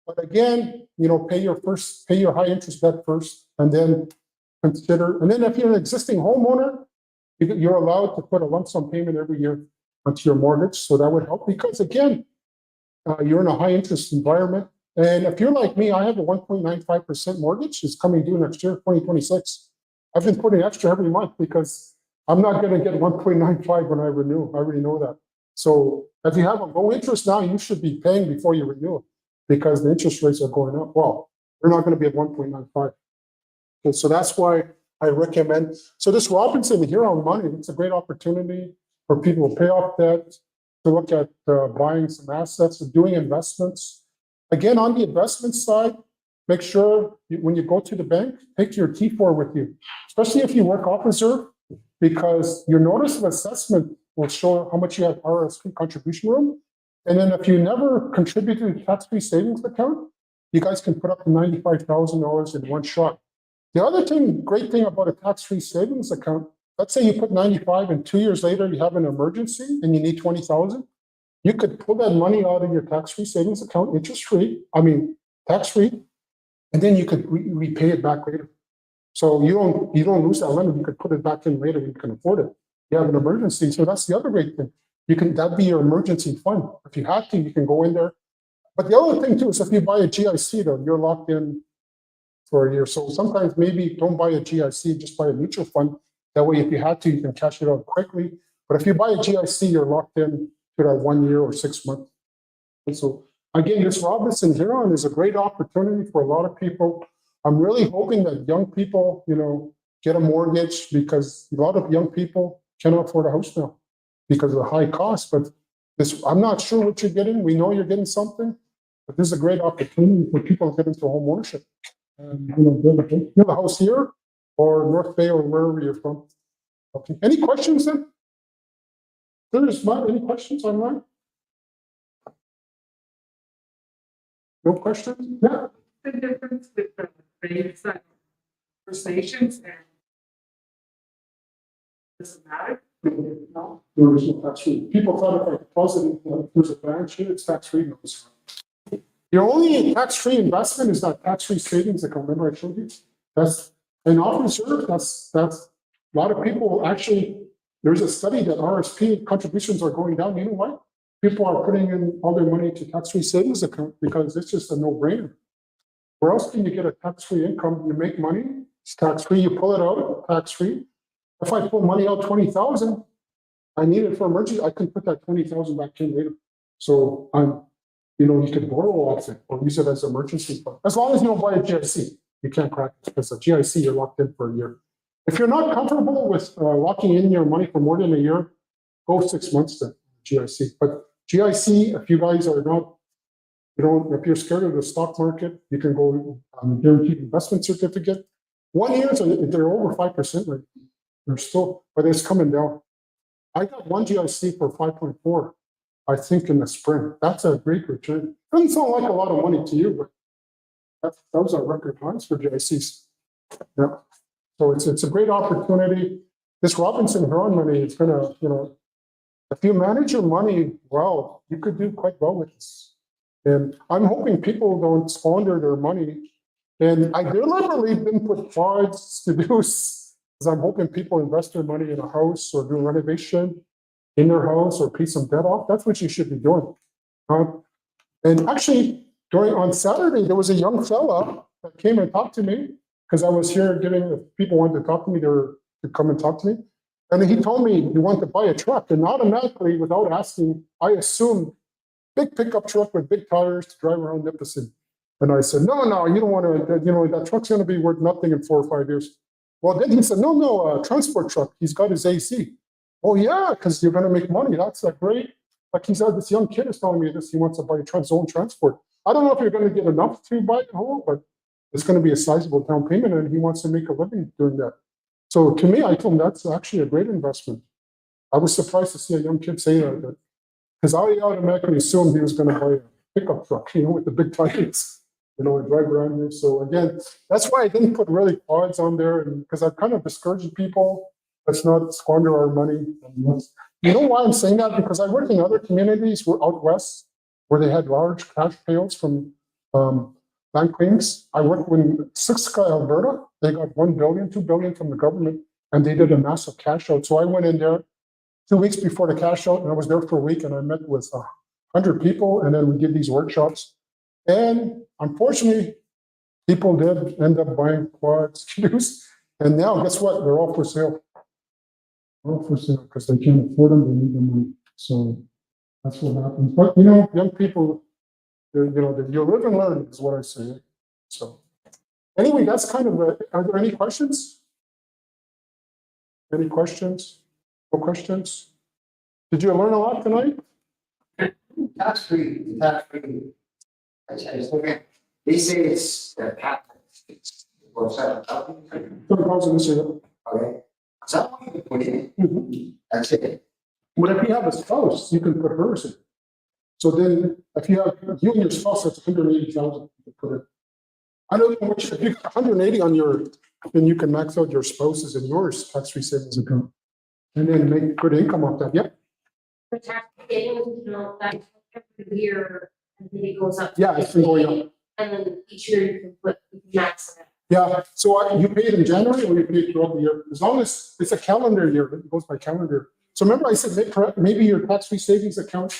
But again, you know, pay your high interest debt first, and then consider. And then if you're an existing homeowner, you're allowed to put a lump sum payment every year onto your mortgage. So that would help, because again, you're in a high interest environment. And if you're like me, I have a 1.95% mortgage. It's coming due next year, 2026. I've been putting extra every month because I'm not going to get 1.95 when I renew. I already know that. So if you have a low interest now, you should be paying before you renew, because the interest rates are going up. Well, they're not going to be at 1.95. Okay, so that's why I recommend. So this Robinson Huron money, it's a great opportunity for people to pay off debt, to look at buying some assets, doing investments. Again, on the investment side, make sure when you go to the bank, take your T4 with you, especially if you work off reserve, because your notice of assessment will show how much you have RSP contribution room. And then if you never contribute to the tax-free savings account, you guys can put up to $95,000 in one shot. The other great thing about a tax-free savings account, let's say you put 95 and 2 years later you have an emergency and you need 20,000, you could pull that money out of your tax-free savings account, tax-free, and then you could repay it back later. So you don't lose that limit. You could put it back in later when you can afford it. You have an emergency, so that's the other great thing. That'd be your emergency fund. If you have to, you can go in there. But the other thing too is if you buy a GIC, though, you're locked in for a year. So sometimes maybe don't buy a GIC, just buy a mutual fund. That way, if you had to, you can cash it out quickly. But if you buy a GIC, you're locked in to that 1 year or 6 months. And so again, this Robinson Huron is a great opportunity for a lot of people. I'm really hoping that young people, get a mortgage, because a lot of young people cannot afford a house now because of the high cost. But I'm not sure what you're getting. We know you're getting something, but this is a great opportunity for people to get into home ownership. And, build a house here or North Bay or wherever you're from. Okay. Any questions then? There's not any questions online? No questions? Yeah. The difference with the rates and conversations and does it matter? No, there is no tax free. People thought if I deposited, there's a branch here, it's tax free. Your only tax free investment is that tax free savings account. Remember I showed you? That's an off reserve. That's a lot of people actually. There's a study that RSP contributions are going down. You know why? People are putting in all their money to tax free savings account because it's just a no brainer. Where else can you get a tax free income? You make money, it's tax free. You pull it out, tax free. If I pull money out 20,000, I need it for emergency, I can put that 20,000 back in later. So you could borrow off it or use it as emergency fund. As long as you don't buy a GIC, you can't crack it because a GIC, you're locked in for a year. If you're not comfortable with locking in your money for more than a year, go 6 months to GIC. But GIC, if you guys are not, if you're scared of the stock market, you can go guaranteed investment certificate. 1 year, they're over 5% right now. They're still, but it's coming down. I got one GIC for 5.4, I think in the spring. That's a great return. Doesn't sound like a lot of money to you, but those are record highs for GICs. Yeah. So it's a great opportunity. This Robinson Huron money is gonna, if you manage your money well, you could do quite well with this. And I'm hoping people don't squander their money. And I deliberately didn't put cards to do, because I'm hoping people invest their money in a house or do renovation in their house or pay some debt off. That's what you should be doing. And actually, on Saturday, there was a young fella that came and talked to me because I was here if people wanted to talk to me, they were to come and talk to me. And he told me he wanted to buy a truck, and automatically, without asking, I assumed big pickup truck with big tires to drive around Nipissing. And I said, no, you don't want to, that truck's going to be worth nothing in 4 or 5 years. Well, then he said, no, transport truck. He's got his AC. Oh, yeah, because you're going to make money. That's great. Like he said, this young kid is telling me this. He wants to buy his own transport. I don't know if you're going to get enough to buy a home, but it's going to be a sizable down payment, and he wants to make a living doing that. So to me, I told him that's actually a great investment. I was surprised to see a young kid say that, because I automatically assumed he was going to buy a pickup truck, with the big tires. And drive around here. So again, that's why I didn't put really odds on there, and because I've kind of discouraged people. Let's not squander our money. You know why I'm saying that? Because I work in other communities out west where they had large cash payouts from bank claims. I worked in Siksika, Alberta. They got $1 billion, $2 billion from the government, and they did a massive cash out. So I went in there 2 weeks before the cash out, and I was there for a week, and I met with 100 people, and then we did these workshops. And unfortunately, people did end up buying quads, canoes, and now guess what? They're all for sale. All for sale because they can't afford them. They need the money. So that's what happens. But young people, you live and learn is what I say. So anyway, that's kind of are there any questions? Any questions? No questions? Did you learn a lot tonight? Tax-free. I just look at, they say it's the patent. It's for 7,000. 7,000 this year. Okay. So I want you to put it in. That's it. But if you have a spouse, you can put hers in. So then, if you and your spouse, that's 180,000 to put it. I don't know which. If you got 180 on your, then you can max out your spouse's and yours tax-free savings account, and then make good income off that. Yeah. The tax savings, that every year, I think it goes up. Yeah, it's been going up. And then each year you can max it. Yeah. So you pay it in January or you pay it throughout the year, as long as it's a calendar year. It goes by calendar. So remember, I said maybe your tax-free savings account.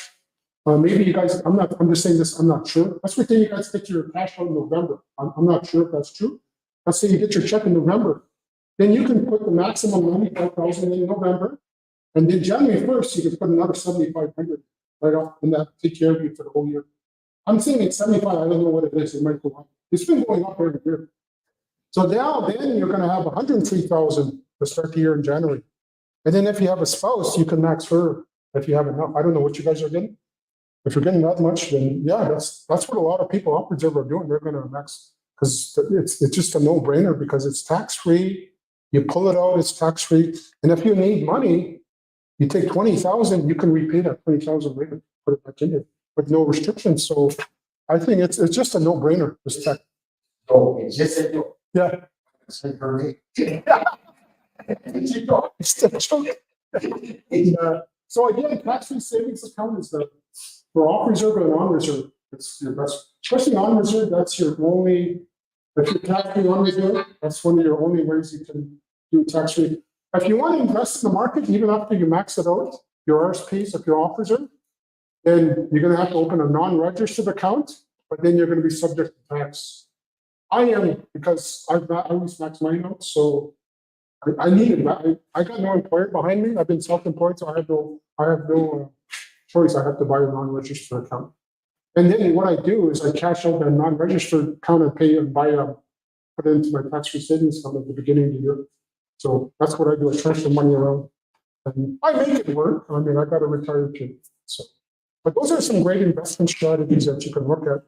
Maybe you guys, I'm just saying this, I'm not sure. That's what you guys get your cash out in November. I'm not sure if that's true. Let's say you get your check in November. Then you can put the maximum 95,000 in November. And then January 1st, you can put another 7,500 right off, and that take care of you for the whole year. I'm saying it's 75, I don't know what it is, it might go up. It's been going up every year. So now, then you're gonna have 103,000 to start the year in January. And then if you have a spouse, you can max her if you have enough. I don't know what you guys are getting. If you're getting that much, then yeah, that's what a lot of people upwards are doing. They're going to max because it's just a no-brainer because it's tax-free. You pull it out, it's tax-free. And if you need money, you take 20,000, you can repay that 20,000 later, put it back in it with no restrictions. So I think it's just a no-brainer. This tax. Oh, it's just a joke. Yeah. It's a great. So again, tax-free savings account is for off-reserve and on-reserve. It's your best, especially on-reserve. That's your only. If you're tax-free on-reserve, that's one of your only ways you can do tax-free. If you want to invest in the market, even after you max it out, your RSPs, if you're off-reserve, then you're going to have to open a non-registered account, but then you're going to be subject to tax. I am, because I always max mine out, so I need it. I got no employer behind me. I've been self-employed, so I have no choice. I have to buy a non-registered account. And then what I do is I cash out that non-registered account and pay and put it into my tax-free savings account at the beginning of the year. So that's what I do. I transfer money around. And I make it work. I mean, I got a retired kid. So, but those are some great investment strategies that you can look at.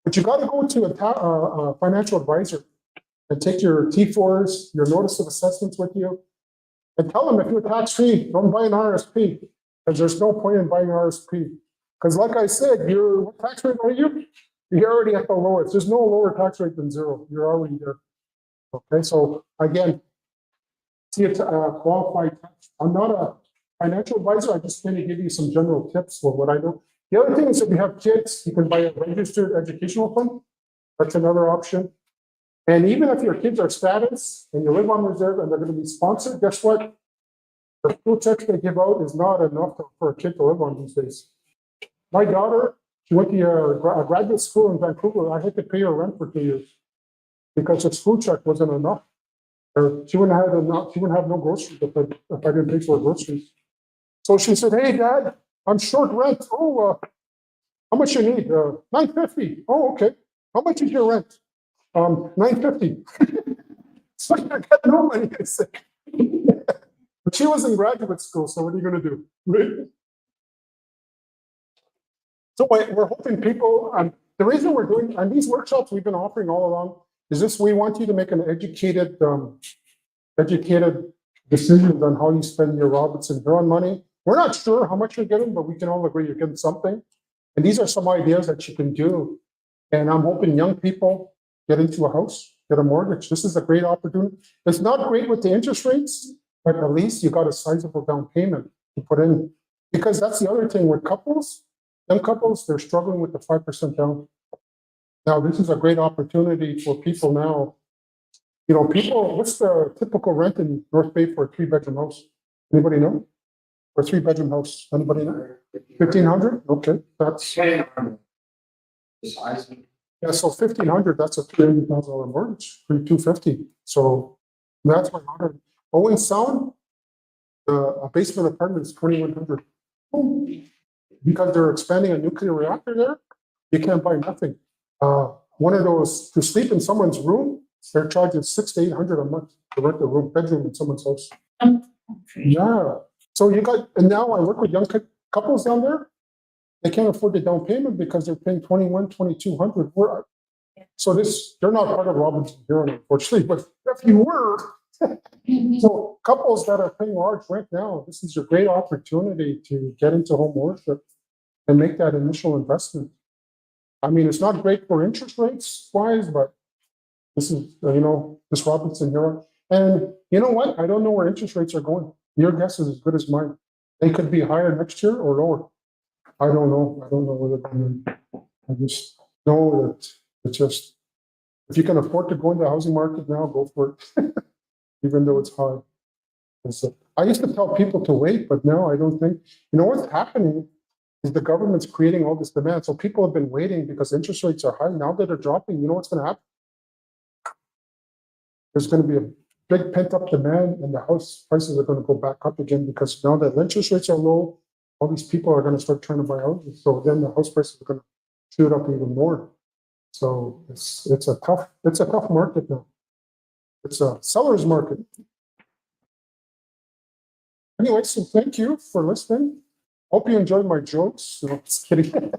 But you got to go to a financial advisor and take your T4s, your notice of assessments with you, and tell them if you're tax-free, don't buy an RSP, because there's no point in buying an RSP. Because like I said, what tax rate are you? You're already at the lowest. There's no lower tax rate than zero. You're already there. Okay, so again, see it's qualified tax. I'm not a financial advisor. I just going to give you some general tips for what I know. The other thing is if you have kids, you can buy a registered educational fund. That's another option. And even if your kids are status and you live on reserve and they're going to be sponsored, guess what? The school checks they give out is not enough for a kid to live on these days. My daughter, she went to a graduate school in Vancouver. I had to pay her rent for 2 years because the school check wasn't enough. She wouldn't have enough. She wouldn't have no groceries if I didn't pay for her groceries. So she said, "Hey, Dad, I'm short rent. Oh, how much you need? $950. Oh, okay. How much is your rent? $950. So I got no money. I said, but she was in graduate school. So what are you going to do? Right? So we're hoping people. The reason we're doing and these workshops we've been offering all along is this: we want you to make an educated decisions on how you spend your Robinson Huron money. We're not sure how much you're getting, but we can all agree you're getting something. And these are some ideas that you can do. And I'm hoping young people get into a house, get a mortgage. This is a great opportunity. It's not great with the interest rates, but at least you got a sizable down payment to put in. Because that's the other thing with couples, young couples, they're struggling with the 5% down. Now, this is a great opportunity for people now. You know, people, what's the typical rent in North Bay for a 3-bedroom house? Anybody know? For a 3-bedroom house, anybody know? 1,500? Okay, that's. Yeah, so 1,500, that's a $300,000 mortgage, $250. So that's my order. Owen Sound, a basement apartment is 2,100. Because they're expanding a nuclear reactor there, you can't buy nothing. One of those, to sleep in someone's room, they're charging $600 to $800 a month to rent a bedroom in someone's house. Yeah. So you got, and now I work with young couples down there. They can't afford the down payment because they're paying $2,200. So they're not part of Robinson Huron, unfortunately, but if you were, so couples that are paying large rent now, this is a great opportunity to get into home ownership and make that initial investment. I mean, it's not great for interest rates wise, but this is, this Robinson Huron. And you know what? I don't know where interest rates are going. Your guess is as good as mine. They could be higher next year or lower. I don't know. I don't know where they're going. I just know that it's just, if you can afford to go into the housing market now, go for it, even though it's hard. So I used to tell people to wait, but now I don't think, what's happening is the government's creating all this demand. So people have been waiting because interest rates are high. Now that they're dropping, you know what's going to happen? There's going to be a big pent-up demand and the house prices are going to go back up again because now that interest rates are low, all these people are going to start trying to buy houses. So then the house prices are going to shoot up even more. So it's a tough market now. It's a seller's market. Anyway, so thank you for listening. Hope you enjoyed my jokes. No, just kidding.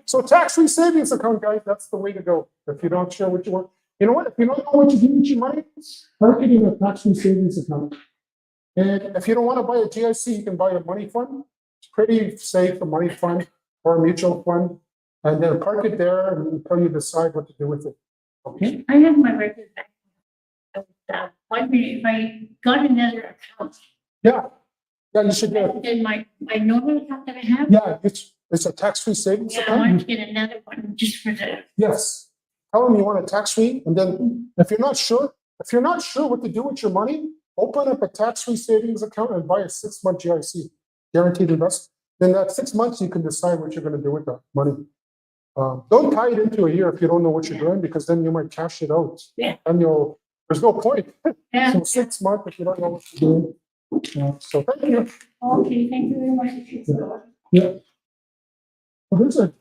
So tax-free savings account, guys, that's the way to go. If you don't share what you want. You know what? If you don't know what you do with your money, park it in a tax-free savings account. And if you don't want to buy a GIC, you can buy a money fund. It's pretty safe, a money fund or a mutual fund. And then park it there until you decide what to do with it. Okay? I have my record back. Wondering if I got another account, Yeah. Yeah, you should get. then my normal account that I have. Yeah, it's a tax-free savings Yeah, I account. want to get another one just for the. Yes. Tell them you want a tax-free, and then if you're not sure what to do with your money, open up a tax-free savings account and buy a 6-month GIC, guaranteed investment. Then that 6 months, you can decide what you're going to do with that money. Don't tie it into a year if you don't know what you're doing, because then you might cash it out. Yeah. And you'll there's no point. Yeah, So 6 months if you don't know what to do. So thank you. okay, thank you very much. Yeah. Well, there's a